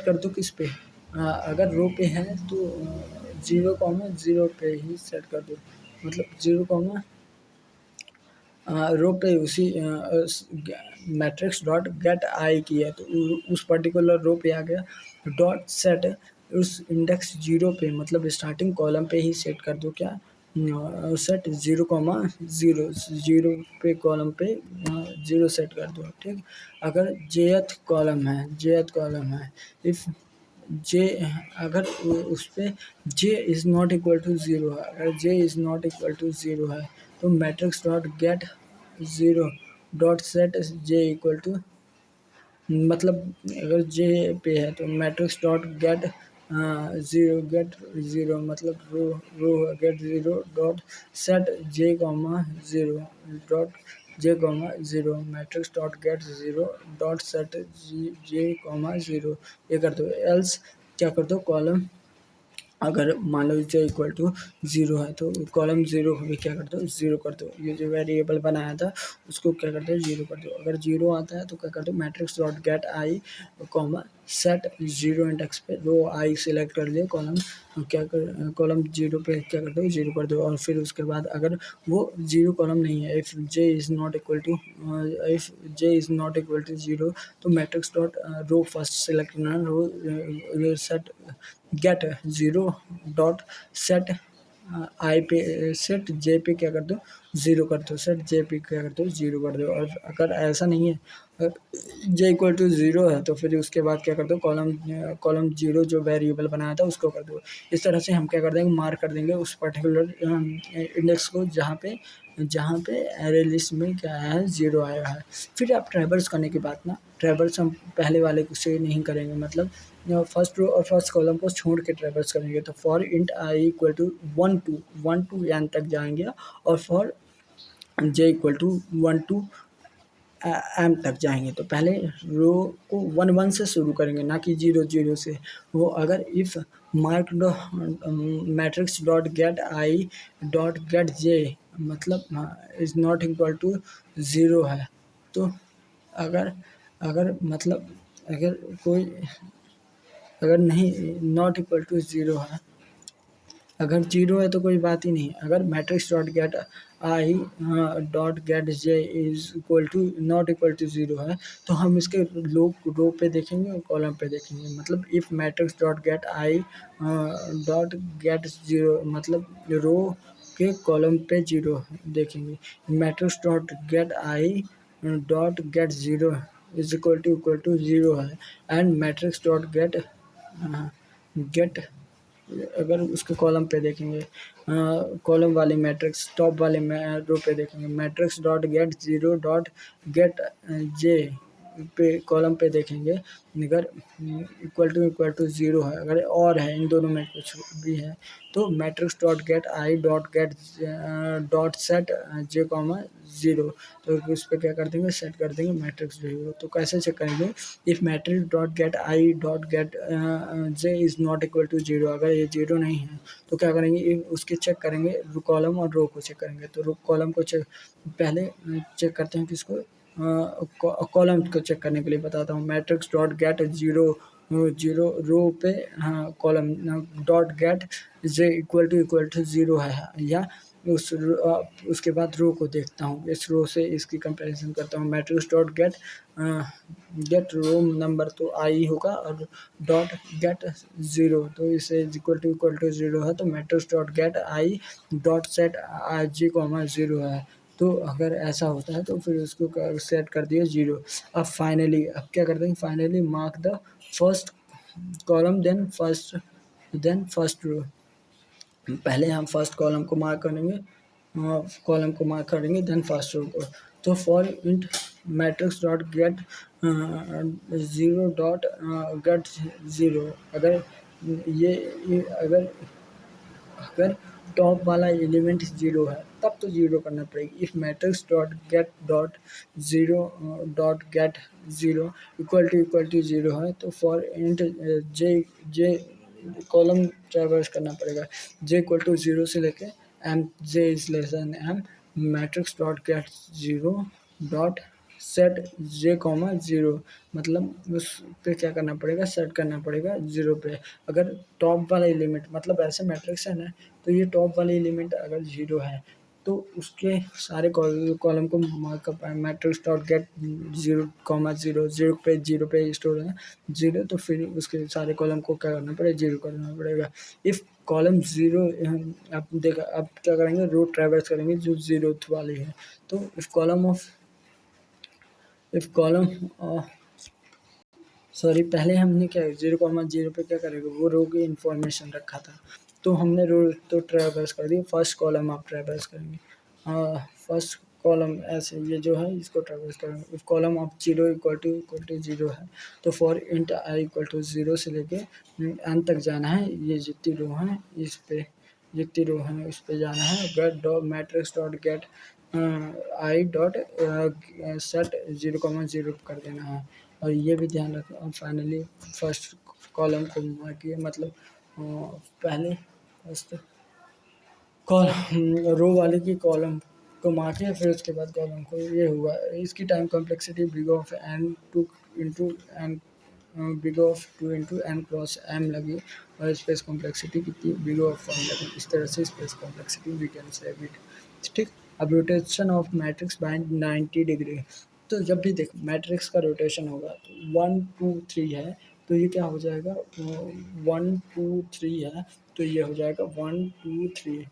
कर दो किस पे, अगर रो पे है तो 0 पे ही सेट कर दो, मतलब 0 रो पे उसी मैट्रिक्स डॉट गेट आई किया तो उस पर्टिकुलर रो पे आ गया, डॉट सेट उस इंडेक्स 0 पे, मतलब स्टार्टिंग कॉलम पे ही सेट कर दो, क्या सेट 0 पे कॉलम पे 0 सेट कर दो, ठीक। अगर जेथ कॉलम है, इफ़ जे अगर उस पे J is not equal to 0 है, अगर J is not equal to 0 है तो matrix dot get 0 dot set J equal to, मतलब अगर जे पे है तो मैट्रिक्स डॉट गेट 0 मतलब रो गेट 0 डॉट सेट जे comma 0 dot j comma 0 matrix dot get 0 dot set जे कॉमा 0, ये कर दो। एल्स क्या कर दो, अगर मान लो j इक्वल टू 0 है तो कॉलम 0 को भी क्या कर दो 0 कर दो। ये जो वेरिएबल बनाया था उसको क्या कर दो 0 कर दो। अगर 0 आता है तो क्या कर दो मैट्रिक्स डॉट गेट आई कॉमा सेट 0 इंडेक्स पे रो आई सिलेक्ट कर लिया, कॉलम 0 पे क्या कर दो 0 कर दो। और फिर उसके बाद अगर वो 0 कॉलम नहीं है, if j is not equal to if j is not equal to 0 तो matrix dot row first select करना, row set get 0 dot set I पे सेट जे पे क्या कर दो 0 कर दो, सेट जे पे क्या कर दो 0 कर दो। और अगर ऐसा नहीं है जे इक्वल टू 0 है तो फिर उसके बाद क्या कर दो कॉलम 0 जो वेरिएबल बनाया था उसको कर दो। इस तरह से हम क्या कर देंगे मार्क कर देंगे उस पर्टिकुलर इंडेक्स को जहाँ पे एरे लिस्ट में क्या आया है 0 आया है। फिर आप ट्रैवर्स करने की बात ना, ट्रैवर्स हम पहले वाले से नहीं करेंगे, मतलब फर्स्ट रो और फर्स्ट कॉलम को छोड़ के ट्रैवर्स करेंगे। तो for int I equal to 1 to N तक जाएंगे और for J equal to 1 to M तक जाएंगे। तो पहले रो को 1 से शुरू करेंगे ना कि 0 से। वो अगर if mark matrix dot get I dot get j मतलब इज़ नॉट इक्वल टू 0 है तो अगर अगर मतलब अगर कोई अगर नहीं नॉट इक्वल टू 0 है, अगर 0 है तो कोई बात ही नहीं। अगर matrix dot get I dot get J is equal to not equal to 0 है तो हम इसके रो पे देखेंगे और कॉलम पे देखेंगे। मतलब if matrix dot get I dot get 0 मतलब रो के कॉलम पे 0 देखेंगे। Matrix dot get I dot get 0 is equal to 0 है एंड मैट्रिक्स डॉट गेट अगर उसके कॉलम पे देखेंगे कॉलम वाले मैट्रिक्स टॉप वाले रो पे देखेंगे matrix dot get 0 dot get j पे कॉलम पे देखेंगे अगर इक्वल टू 0 है, अगर और है इन दोनों में कुछ भी है तो मैट्रिक्स डॉट गेट आई डॉट गेट डॉट सेट जे कॉमा 0 तो उस पर क्या कर देंगे सेट कर देंगे मैट्रिक्स 0। तो कैसे चेक करेंगे if matrix dot get I dot get J is not equal to 0, अगर ये 0 नहीं है तो क्या करेंगे उसके चेक करेंगे कॉलम और रो को चेक करेंगे। तो कॉलम को चेक पहले चेक करते हैं किसको कॉलम को चेक करने के लिए बताता हूँ। मैट्रिक्स डॉट गेट 0 रो पे हाँ column dot get J equal to 0 है या उसके बाद रो को देखता हूँ, इस रो से इसकी कंपैरिजन करता हूँ। Matrix dot get row number तो आई होगा और डॉट गेट 0 तो इसे इक्वल टू 0 है तो मैट्रिक्स डॉट गेट आई डॉट सेट जी कॉमा 0 है। तो अगर ऐसा होता है तो फिर उसको सेट कर दिए 0। अब क्या कर देंगे finally mark the first column then first row. पहले हम फर्स्ट कॉलम को मार्क करेंगे देन फर्स्ट रो को। तो for int matrix dot get 0 dot get 0 अगर अगर टॉप वाला एलिमेंट 0 है तब तो 0 करना पड़ेगी। If matrix dot get 0 equal to 0 है तो for int J column traverse करना पड़ेगा जे इक्वल टू 0 से लेके M J is less than M matrix dot get 0 dot set J comma 0 मतलब उस पे क्या करना पड़ेगा सेट करना पड़ेगा 0 पे। अगर टॉप वाला एलिमेंट मतलब ऐसे मैट्रिक्स है ना तो ये टॉप वाले एलिमेंट अगर 0 है तो उसके सारे कॉलम को मार्कअप मैट्रिक्स डॉट गेट 0 पे स्टोर है 0 तो फिर उसके सारे कॉलम को क्या करना पड़ेगा 0 करना पड़ेगा। इफ़ कॉलम 0 अब क्या करेंगे रो ट्रैवर्स करेंगे जो 0th वाली है। तो इफ़ कॉलम सॉरी पहले हमने क्या 0,0 पे क्या करेंगे वो रो की इन्फॉर्मेशन रखा था तो हमने रो तो ट्रैवर्स कर दी। फर्स्ट कॉलम आप ट्रैवर्स करेंगे फर्स्ट कॉलम ऐसे ये जो है इसको ट्रैवर्स करेंगे। If column of 0 equal to 0 है तो for int I equal to 0 से लेके एन तक जाना है। ये जितनी रो हैं इस पे जितनी रो हैं उस पे जाना है। Get dot matrix dot get आई डॉट सेट 0,0 कर देना है। और ये भी ध्यान रखना और फाइनली फर्स्ट कॉलम को मार्क किए मतलब पहले फर्स्ट कॉलम रो वाले की कॉलम को मार्के फिर उसके बाद कॉलम को ये हुआ। इसकी time complexity big of n two into n big of two into n cross m लगी और स्पेस कॉम्प्लेक्सिटी कितनी बिग ऑफ वन लगी। इस तरह से space complexity we can say it. ठीक। अब rotation of matrix by 90 degree. तो जब भी देख मैट्रिक्स का रोटेशन होगा तो 1 2 3 है तो ये क्या हो जाएगा 1 2 3 है तो ये हो जाएगा 1 2 3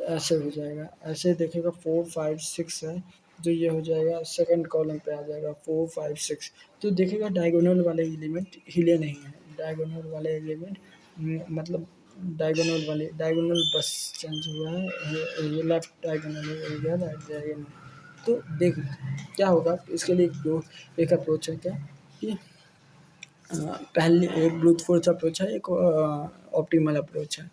ऐसे हो जाएगा। ऐसे देखेगा 4 5 6 है तो ये हो जाएगा सेकंड कॉलम पे आ जाएगा 4 5 6। तो देखेगा डायगोनल वाले एलिमेंट हिले नहीं है। डायगोनल वाले एलिमेंट मतलब डायगोनल बस चेंज हुआ है। ये लेफ्ट डायगोनल हो गया राइट डायगोनल। तो देख क्या होगा इसके लिए एक अप्रोच है क्या कि पहले एक ब्रूट फोर्स अप्रोच है एक ऑप्टिमल अप्रोच है।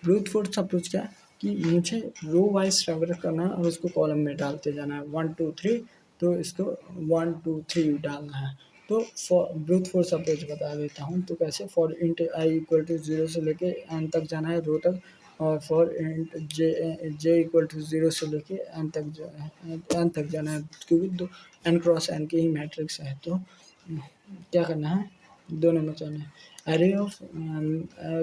ब्रूट फोर्स अप्रोच क्या है कि मुझे रो वाइज ट्रैवल करना है और उसको कॉलम में डालते जाना है 1 2 3 तो इसको 1 2 3 डालना है। तो फॉर ब्रूट फोर्स अप्रोच बता देता हूँ तो कैसे for int I equal to 0 से लेके एन तक जाना है रो तक और for int J equal to 0 से लेके एन तक जाना है क्योंकि दो एन क्रॉस एन के ही मैट्रिक्स है। तो क्या करना है दोनों में जाना है। एरे ऑफ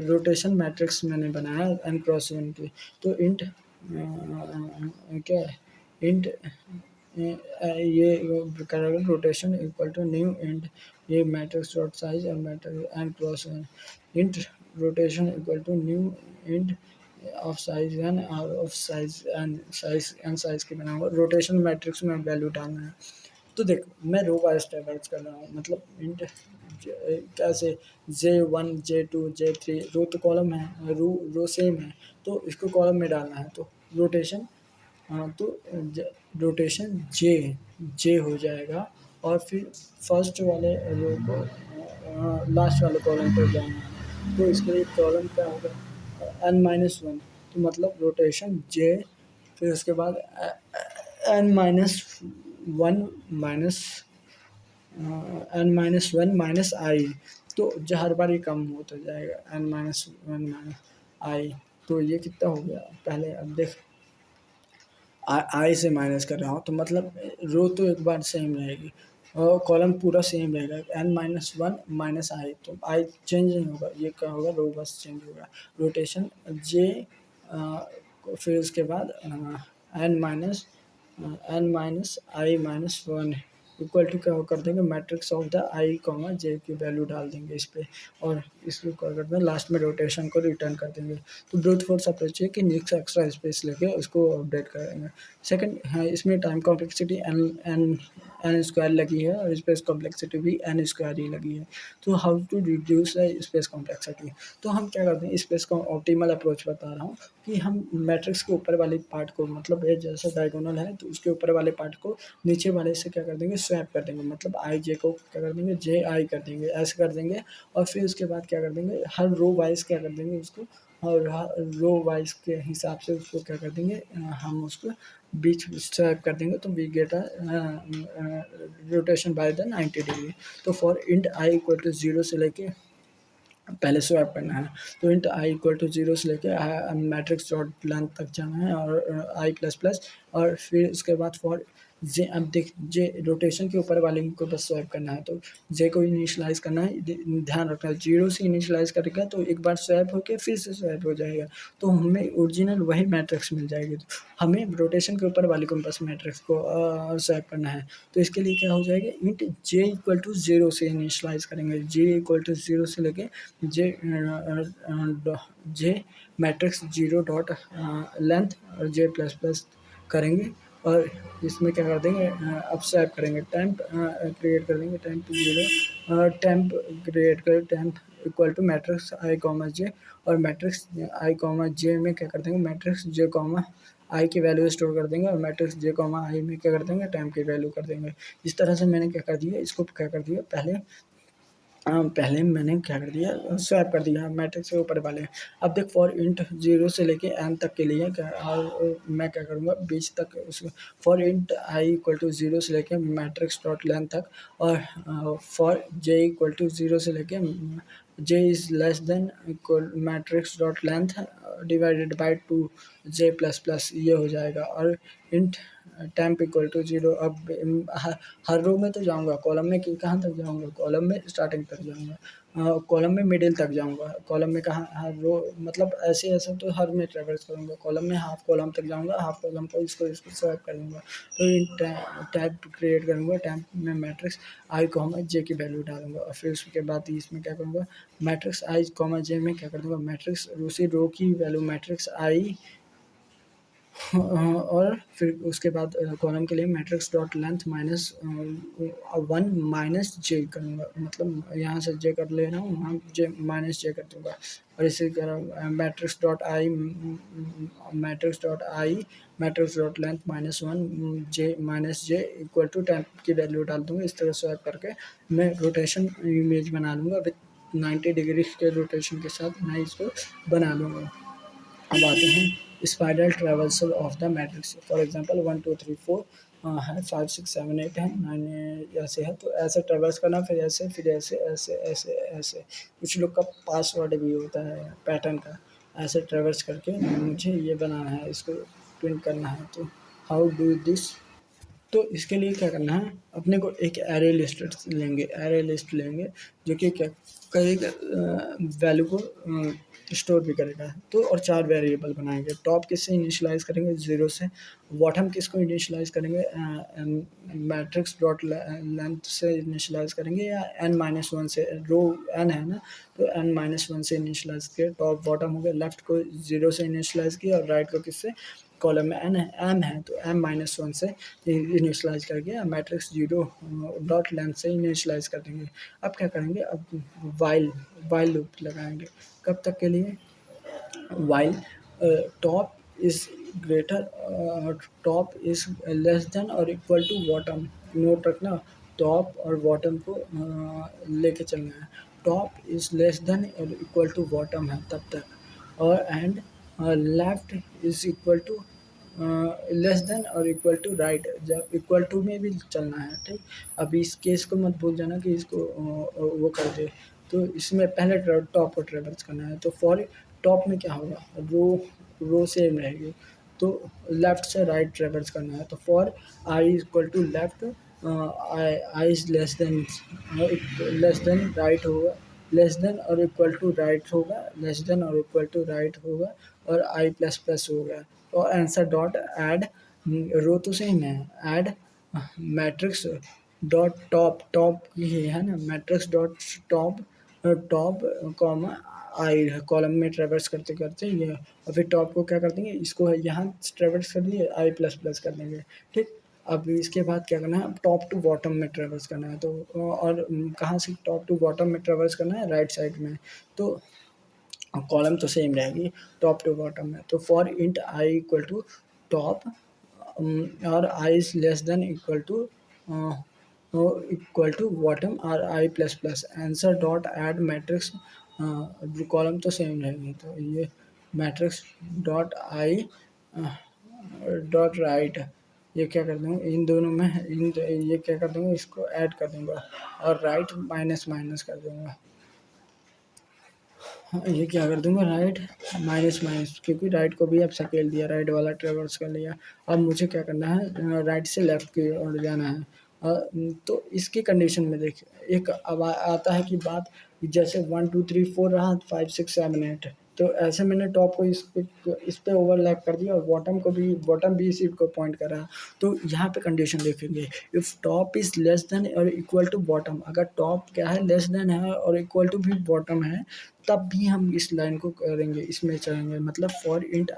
रोटेशन मैट्रिक्स मैंने बनाया एन क्रॉस एन की। तो इंट क्या है इंट ये करेगा rotation equal to new int ये मैट्रिक्स डॉट साइज और matrix n cross n int rotation equal to new int of size n और ऑफ साइज एन साइज के बनाऊंगा। रोटेशन मैट्रिक्स में वैल्यू डालना है। तो देख मैं रो वाइज ट्रेवल्स कर रहा हूँ मतलब इंट कैसे J1 J2 J3 रो तो कॉलम है रो सेम है तो इसको कॉलम में डालना है। तो रोटेशन हाँ तो रोटेशन जे हो जाएगा और फिर फर्स्ट वाले रो को लास्ट वाले कॉलम पर जाना है। तो इसके लिए कॉलम क्या होगा n-1 तो मतलब रोटेशन जे फिर उसके बाद n-1 माइनस n-1 माइनस आई। तो जो हर बार ये कम होता जाएगा n-1 माइनस आई। तो ये कितना हो गया पहले अब देख आई से माइनस कर रहा हूँ तो मतलब रो तो एक बार सेम रहेगी और कॉलम पूरा सेम रहेगा n-1 माइनस आई तो आई चेंज नहीं होगा। ये क्या होगा रो बस चेंज होगा। रोटेशन जे फिर उसके बाद n minus i minus one equal to क्या कर देंगे matrix of the i comma j की वैल्यू डाल देंगे इस पर और इसको क्या करते हैं लास्ट में रोटेशन को रिटर्न कर देंगे। तो ब्रूट फोर्स अप्रोच है कि नेक्स्ट एक्स्ट्रा स्पेस लेके उसको अपडेट करेंगे। सेकंड है इसमें टाइम कॉम्प्लेक्सिटी एन स्क्वायर लगी है और स्पेस कॉम्प्लेक्सिटी भी एन स्क्वायर ही लगी है। तो how to reduce space complexity. तो हम क्या करते हैं स्पेस को ऑप्टिमल अप्रोच बता रहा हूँ कि हम मैट्रिक्स के ऊपर वाले पार्ट को मतलब ये जैसा डायगोनल है तो उसके ऊपर वाले पार्ट को नीचे वाले से क्या कर देंगे स्वैप कर देंगे मतलब आई जे को क्या कर देंगे जे आई कर देंगे ऐसे कर देंगे और फिर उसके बाद क्या कर देंगे हर रो वाइज क्या कर देंगे उसको और रो वाइज के हिसाब से उसको क्या कर देंगे हम उसको बीच स्वैप कर देंगे तो we get rotation by the 90 degree. तो for int I equal to 0 से लेके पहले स्वैप करना है। तो इंट आई इक्वल टू 0 से लेके मैट्रिक्स डॉट लेंथ तक जाना है और आई प्लस प्लस और फिर उसके बाद फॉर जे अब देख जे रोटेशन के ऊपर वाले को बस स्वैप करना है। तो जे को इनिशियलाइज करना है ध्यान रखना है 0 से इनिशियलाइज करेगा तो एक बार स्वैप होके फिर से स्वैप हो जाएगा तो हमें ओरिजिनल वही मैट्रिक्स मिल जाएगी। तो हमें रोटेशन के ऊपर वाले को बस मैट्रिक्स को स्वैप करना है। तो इसके लिए क्या हो जाएगा इंट जे इक्वल टू 0 से इनिशियलाइज करेंगे जे इक्वल टू 0 से लेके जे मैट्रिक्स 0 डॉट लेंथ और जे प्लस प्लस करेंगे और इसमें क्या कर देंगे अब स्वैप करेंगे टेम्प क्रिएट कर देंगे टेम्प 0 टेम्प क्रिएट कर temp equal to matrix i comma j और मैट्रिक्स आई कॉमा जे में क्या कर देंगे मैट्रिक्स जे कॉमा आई की वैल्यू स्टोर कर देंगे और मैट्रिक्स जे कॉमा आई में क्या कर देंगे टाइम की वैल्यू कर देंगे। इस तरह से मैंने क्या कर दिया इसको क्या कर दिया पहले मैंने क्या कर दिया स्वैप कर दिया मैट्रिक्स के ऊपर वाले। अब देख फॉर इंट 0 से लेके एन तक के लिए क्या और मैं क्या करूँगा बीच तक उस for int I equal to 0 से लेके मैट्रिक्स डॉट लेंथ तक और फॉर जे इक्वल टू 0 से लेके जे is less than equal matrix dot length divided by 2 j plus plus ये हो जाएगा। और इंट टेम्प इक्वल टू 0। अब हर रो में तो जाऊँगा, कॉलम में कि कहाँ तक जाऊँगा, कॉलम में स्टार्टिंग तक जाऊँगा, कॉलम में मिडिल तक जाऊँगा, कॉलम में कहाँ हर रो मतलब ऐसे तो हर में ट्रैवर्स करूँगा, कॉलम में हाफ कॉलम तक जाऊँगा, हाफ कॉलम को इसको स्वैप कर लूँगा। तो इन टैब क्रिएट करूँगा, टैब में मैट्रिक्स आई कॉमा जे की वैल्यू डालूँगा और फिर उसके बाद इसमें क्या करूँगा, मैट्रिक्स आई कॉमा जे में क्या कर दूँगा, मैट्रिक्स उसी रो की वैल्यू मैट्रिक्स आई और फिर उसके बाद कॉलम के लिए matrix dot length minus 1 minus j करूँगा, मतलब यहाँ से जे कर ले रहा हूँ, वहाँ जे माइनस जे कर दूँगा। और इसी तरह matrix dot length minus 1 j minus j equal to 10 की वैल्यू डाल दूँगा। इस तरह स्वैप करके मैं रोटेशन इमेज बना लूँगा विथ 90 डिग्री के रोटेशन के साथ मैं इसको बना लूँगा। अब आते हैं spiral traversal of the matrix. For example 1 2 3 4 है, 5 6 7 8 है, 9 ऐसे है, तो ऐसे ट्रेवर्स करना, फिर ऐसे, फिर ऐसे ऐसे ऐसे ऐसे। कुछ लोग का पासवर्ड भी होता है पैटर्न का, ऐसे ट्रेवर्स करके मुझे ये बनाना है, इसको प्रिंट करना है। तो हाउ डू दिस, तो इसके लिए क्या करना है, अपने को एक एरे लिस्ट लेंगे जो कि क्या करेगा, वैल्यू को स्टोर भी करेगा। तो और 4 वेरिएबल बनाएंगे, टॉप किससे इनिशियलाइज़ करेंगे 0 से, बॉटम किसको इनिशियलाइज़ करेंगे मैट्रिक्स डॉट लेंथ से इनिशियलाइज़ करेंगे, या n-1 से, रो n है ना, तो n-1 से इनिशियलाइज़ किया, टॉप बॉटम हो गया, लेफ्ट को 0 से इनिशियलाइज़ किया और राइट को किससे, कॉलम में m है तो m-1 से इनिशियलाइज़ कर दिया, मैट्रिक्स 0 डॉट लेंथ से इनिशियलाइज़ कर देंगे। अब क्या करेंगे, अब वाइल लूप लगाएंगे, कब तक के लिए, while top is top is less than और इक्वल टू बॉटम। नोट रखना, टॉप और बॉटम को लेके चलना है, टॉप इज़ लेस देन और इक्वल टू बॉटम है तब तक, और and left is equal to less than और इक्वल टू राइट, जब इक्वल टू में भी चलना है, ठीक। अब इस केस को मत भूल जाना कि इसको वो कर दे, तो इसमें पहले टॉप को ट्रेवर्स करना है। तो फॉर टॉप में क्या होगा, रो सेम रहेगी, तो लेफ्ट से राइट ट्रेवर्स करना है। तो for i equal to left, i is less than right होगा, लेस देन और इक्वल टू राइट होगा, लेस देन और इक्वल टू राइट होगा, और आई प्लस प्लस हो गया। और आंसर डॉट ऐड, रो तो सेम है, add matrix dot top, top ये है ना, matrix dot top, top comma i column में ट्रेवर्स करते करते ये, और फिर टॉप को क्या कर देंगे, इसको यहाँ ट्रेवर्स कर दिए, आई प्लस प्लस कर देंगे, ठीक। अब इसके बाद क्या करना है, टॉप टू बॉटम में ट्रेवर्स करना है, तो और कहाँ से टॉप टू बॉटम में ट्रेवर्स करना है, राइट साइड में। तो कॉलम तो सेम रहेगी टॉप टू बॉटम में। तो for int I equal to top और i is less than equal to bottom और i plus plus, answer dot add matrix, column तो सेम रहेगी, तो ये मैट्रिक्स डॉट आई डॉट राइट, ये क्या कर दूँगा, इन दोनों में ये क्या कर दूँगा, इसको ऐड कर दूँगा और राइट माइनस माइनस कर दूँगा। हाँ, ये क्या कर दूँगा, राइट माइनस माइनस, क्योंकि राइट को भी अब सकेल दिया, राइट वाला ट्रेवर्स कर लिया। अब मुझे क्या करना है, राइट से लेफ्ट की ओर जाना है। तो इसकी कंडीशन में देखिए, एक अब आता है कि बात, जैसे 1 2 3 4 रहा, 5 6 7 8, तो ऐसे मैंने टॉप को इस पे ओवरलैप कर दिया और बॉटम भी इसी को पॉइंट कर रहा है। तो यहाँ पे कंडीशन देखेंगे, if top is less than और इक्वल टू बॉटम, अगर टॉप क्या है, लेस देन है और इक्वल टू भी बॉटम है, तब भी हम इस लाइन को करेंगे, इसमें चलेंगे, मतलब फॉर इंट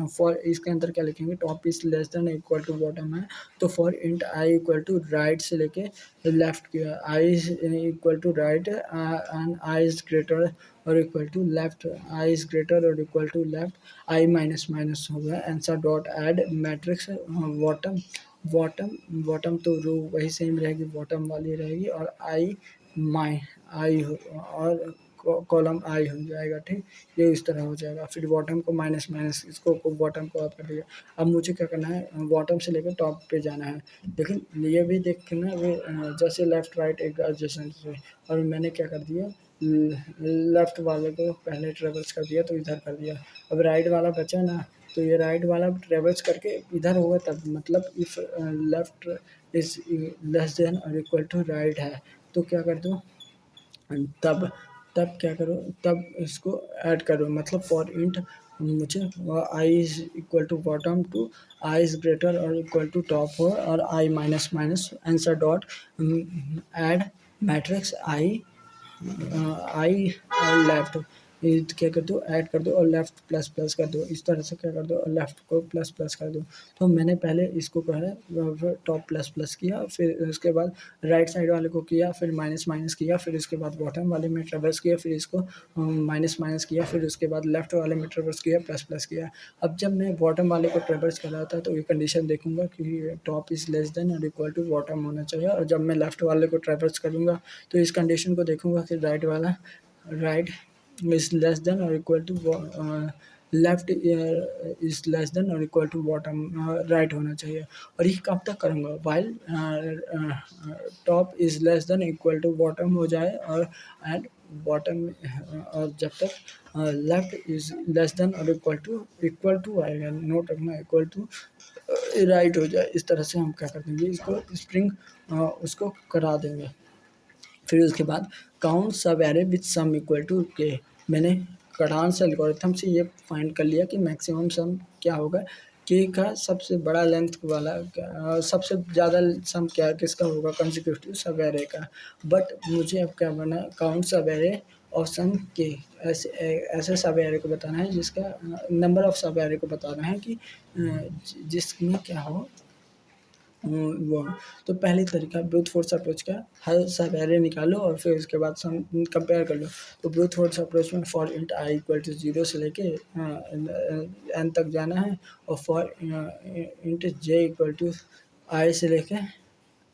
फॉर इसके अंदर क्या लिखेंगे, top is less than equal to bottom है, तो for int I equal to right से लेके लेफ्ट की, i is equal to right and i is greater और equal to left, i is greater और equal to left, i minus minus हो गया, answer dot add matrix bottom, bottom bottom तो row वही same रहेगी, bottom वाली रहेगी, और आई माई आई और कॉलम आई हो जाएगा, ठीक। ये इस तरह हो जाएगा, फिर बॉटम को माइनस माइनस, इसको बॉटम को अप कर दिया। अब मुझे क्या करना है, बॉटम से लेकर टॉप पे जाना है, लेकिन ये भी देखना, वे जैसे लेफ्ट राइट एक एडजेसेंट से, और मैंने क्या कर दिया, लेफ्ट वाले को पहले ट्रेवर्स कर दिया तो इधर कर दिया। अब राइट वाला बचा ना, तो ये राइट वाला ट्रेवर्स करके इधर होगा तब, मतलब if left is less than और इक्वल टू राइट है, तो क्या कर दो, तब तब क्या करो, तब इसको ऐड करो, मतलब फॉर इंट मुझे i is equal to bottom to i is greater और इक्वल टू टॉप हो, और i minus minus answer dot add matrix i i और लेफ्ट, ये क्या कर दो, ऐड कर दो और लेफ्ट प्लस प्लस कर दो, इस तरह से क्या कर दो और लेफ्ट को प्लस प्लस कर दो। तो मैंने पहले इसको कहा टॉप प्लस प्लस किया, फिर उसके बाद राइट साइड वाले को किया, फिर माइनस माइनस किया, फिर उसके बाद बॉटम वाले में ट्रेवर्स किया, फिर इसको माइनस माइनस किया, फिर उसके बाद लेफ्ट वाले में ट्रेवर्स किया, प्लस प्लस किया। अब जब मैं बॉटम वाले को ट्रेवर्स कर रहा था तो ये कंडीशन देखूंगा कि टॉप इज़ लेस देन और इक्वल टू बॉटम होना चाहिए, और जब मैं लेफ्ट वाले को ट्रेवर्स करूँगा तो इस कंडीशन को देखूंगा कि राइट इज लेस देन और equal to left is less than और इक्वल टू बॉटम राइट होना चाहिए। और ये कब तक करूँगा, while top is less than equal to bottom हो जाए, और एंड बॉटम और जब तक लेफ्ट इज लेस देन और इक्वल टू आएगा, नोट रखना इक्वल टू राइट हो जाए। इस तरह से हम क्या कर देंगे, इसको स्प्रिंग उसको करा देंगे। फिर उसके बाद count sub array with sum equal to k, मैंने कटांस एल्गोरिथम से ये फाइंड कर लिया कि मैक्सिमम सम क्या होगा, के का सबसे बड़ा लेंथ वाला सबसे ज़्यादा सम क्या किसका होगा, कंसेक्यूटिव सब एरे का। बट मुझे अब क्या करना है, काउंट सब एरे और सम के, ऐसे ऐसे सब एरे को बताना है जिसका नंबर ऑफ सब एरे को बताना है कि जिसमें क्या हो वो। तो पहले तरीका ब्रूट फोर्स अप्रोच का, हर सब एरे निकालो और फिर उसके बाद सम कंपेयर कर लो। तो ब्रूट फोर्स अप्रोच में for int I equal to 0 से लेके एन तक जाना है, और for int J equal to i से लेके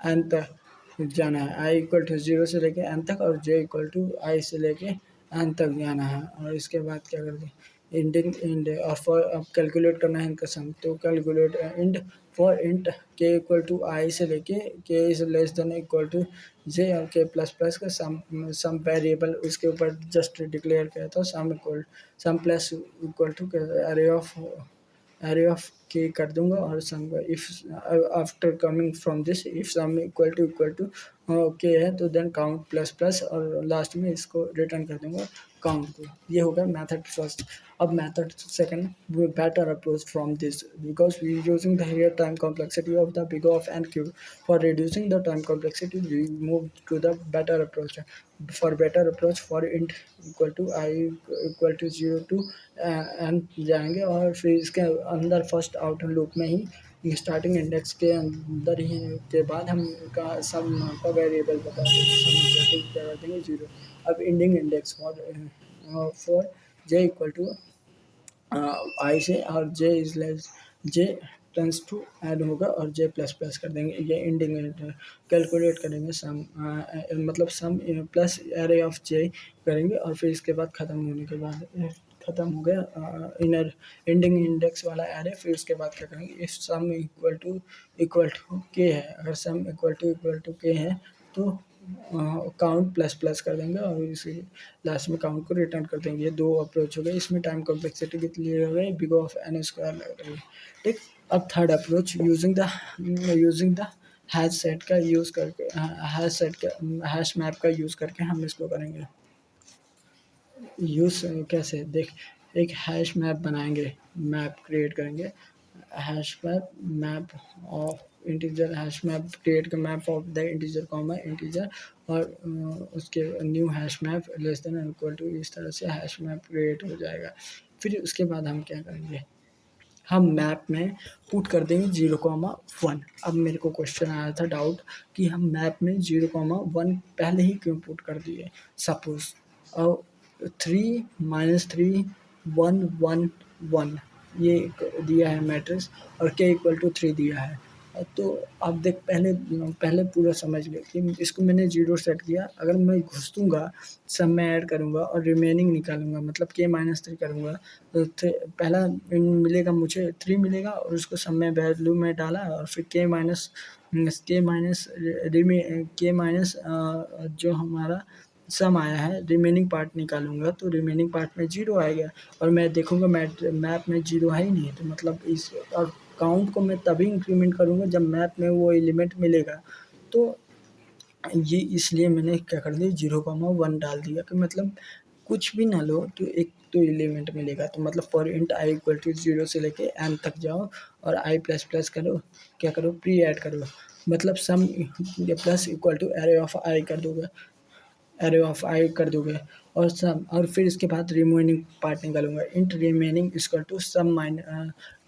एन तक जाना है, आई इक्वल टू 0 से लेके एन तक, और जे इक्वल टू आई से लेके एन तक जाना है। और इसके बाद क्या कर दें, इंडिंग इंड फॉर अब कैलकुलेट करना है इनका सम, तो calculate end for int k equal to i से लेके k is less than equal to j और के प्लस प्लस का सम वेरिएबल उसके ऊपर जस्ट डिक्लेयर किया था, sum plus equal to array of k कर दूंगा, और sum if after coming from this if sum equal to k है तो देन काउंट प्लस प्लस, और लास्ट में इसको रिटर्न कर दूंगा काउंट को। ये होगा मेथड फर्स्ट। अब method second, better approach from this because we using the higher time complexity of the big of n cube. For reducing the time complexity we move to the better approach. For better approach for int equal to i equal to 0 to n जाएंगे, और फिर इसके अंदर first outer loop में ही starting index के अंदर ही के बाद हम का सम का वेरिएबल बता देंगे, सम क्या कर देंगे 0। अब ending index for J equal to i से, और j is less j tens to add होगा और जे प्लस प्लस कर देंगे, ये इंडिंग कैलकुलेट करेंगे सम मतलब सम प्लस एरे ऑफ जे करेंगे, और फिर इसके बाद ख़त्म होने के बाद ख़त्म हो गया इनर एंडिंग इंडेक्स वाला एरे। फिर उसके बाद क्या करेंगे, इफ सम इक्वल टू के है, अगर सम इक्वल टू के है तो काउंट प्लस प्लस कर देंगे, और इसी लास्ट में काउंट को रिटर्न कर देंगे। ये दो अप्रोच हो गए, इसमें टाइम कॉम्प्लेक्सिटी कितनी हो गई, बिग ऑफ एन स्क्वायर लग रही है। ठीक, अब third approach using the hash set का यूज़ करके, हैश मैप का यूज़ करके हम इसको करेंगे। यूज़ कैसे देख, एक हैश मैप बनाएंगे, मैप क्रिएट करेंगे, hash map of integer, hash map create का map of the integer comma integer, और उसके new hash map less than equal to, इस तरह से हैश मैप क्रिएट हो जाएगा। फिर उसके बाद हम क्या करेंगे, हम मैप में पुट कर देंगे 0,1। अब मेरे को क्वेश्चन आया था डाउट कि हम मैप में 0,1 पहले ही क्यों पुट कर दिए। सपोज और 3 - 3 1 1 1 ये दिया है मैट्रिक्स, और k इक्वल टू 3 दिया है। तो अब देख, पहले पूरा समझ ले कि इसको मैंने 0 सेट किया, अगर मैं घुस दूँगा, सब में ऐड करूँगा और रिमेनिंग निकालूँगा, मतलब k-3 करूँगा, तो पहला मिलेगा मुझे 3 मिलेगा, और उसको सब में वैल्यू में डाला, और फिर के माइनस जो हमारा सम आया है, रिमेनिंग पार्ट निकालूँगा तो रिमेनिंग पार्ट में 0 आएगा और मैं देखूँगा मैप में 0 है ही नहीं, तो मतलब इस और काउंट को मैं तभी इंक्रीमेंट करूँगा जब मैप में वो एलिमेंट मिलेगा। तो ये इसलिए मैंने क्या कर दिया 0,1 डाल दिया कि मतलब कुछ भी ना लो तो एक तो एलिमेंट मिलेगा। तो मतलब for int I equal to 0 से लेके एन तक जाओ और आई प्लस प्लस करो, क्या करो प्री ऐड करो, मतलब sum plus equal to array of i कर दोगे, एरे ऑफ आई कर दोगे और सम, और फिर इसके बाद रिमेनिंग पार्ट निकालूंगा। इंट रिमेनिंग इक्वल टू सम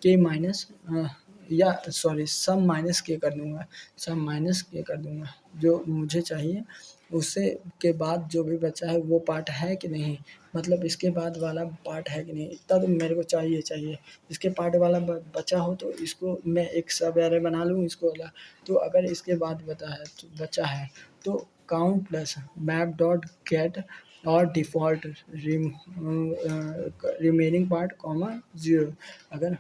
के माइनस या सॉरी सम माइनस के कर दूंगा, सम माइनस के कर दूंगा जो मुझे चाहिए। उससे के बाद जो भी बचा है वो पार्ट है कि नहीं, मतलब इसके बाद वाला पार्ट है कि नहीं, इतना तो मेरे को चाहिए। इसके पार्ट वाला बचा हो तो इसको मैं एक सब एरे बना लूँ इसको वाला। तो अगर इसके बाद बचा है तो count plus map dot get or default remaining part comma 0। अगर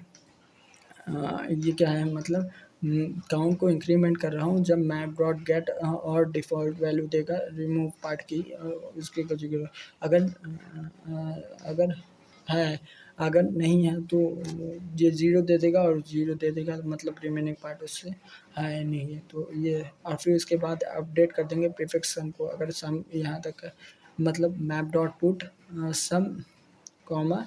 ये क्या है मतलब काउंट को इंक्रीमेंट कर रहा हूँ जब map dot get or default value देगा रिमूव पार्ट की उसके कुछ अगर अगर है, अगर नहीं है तो ये 0 दे देगा और 0 दे देगा, मतलब रिमेनिंग पार्ट उससे है नहीं है। तो ये और फिर उसके बाद अपडेट कर देंगे प्रीफिक्स सम को। अगर सम यहाँ तक है, मतलब map dot put sum comma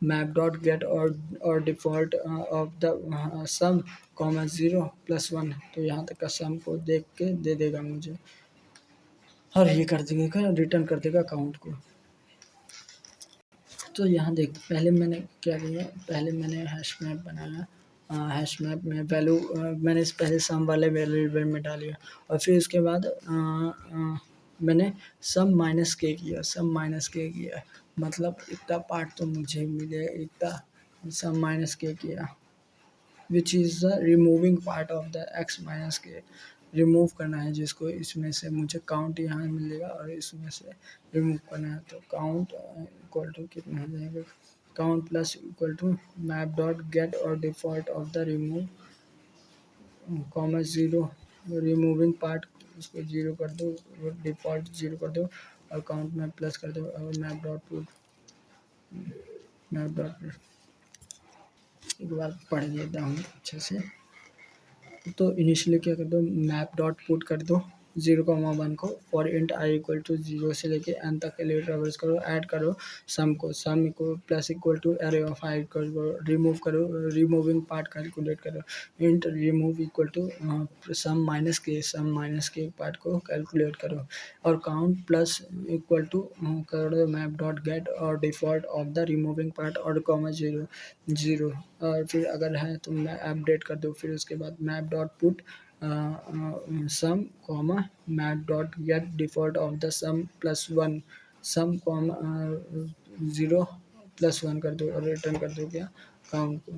map dot get or default of the sum comma 0 plus 1, तो यहाँ तक का सम को देख के दे देगा मुझे और ये कर देगा रिटर्न कर देगा अकाउंट को। तो यहाँ देख पहले मैंने क्या किया, पहले मैंने हैश मैप बनाया, हैश मैप में वैल्यू मैंने पहले सम वाले वेरिएबल में डालिया और फिर उसके बाद मैंने सम माइनस के किया, सम माइनस के किया, मतलब इतना पार्ट तो मुझे मिले, इतना सम माइनस के किया which is the removing part of the x minus के, रिमूव करना है जिसको इसमें से मुझे काउंट यहाँ मिलेगा और इसमें से रिमूव करना है। तो काउंट इक्वल टू कितना हो जाएगा, count plus equal to map dot get or default of the remove comma 0, removing part उसको 0 कर दो, डिफ़ॉल्ट 0 कर दो और काउंट में प्लस कर दो और मैप डॉट पुट एक बार पढ़ लेता हूँ अच्छे से। तो इनिशियली क्या कर दो मैप डॉट पुट कर दो 0,1 को for int I equal to 0 से लेके एन तक के लिए ट्रेवर्स करो, ऐड करो सम को, सम को plus equal to array of i करो, रिमूव करो, रिमूविंग पार्ट कैलकुलेट करो, int remove equal to sum minus k part को कैलकुलेट करो और काउंट प्लस इक्वल टू कर दो map dot get or default of the removing part और comma 0 और फिर अगर है तो मैं अपडेट कर दो। फिर उसके बाद map dot put sum comma map dot get default of the sum plus 1, sum comma 0 plus 1 कर दो और रिटर्न कर दो क्या काउंट को।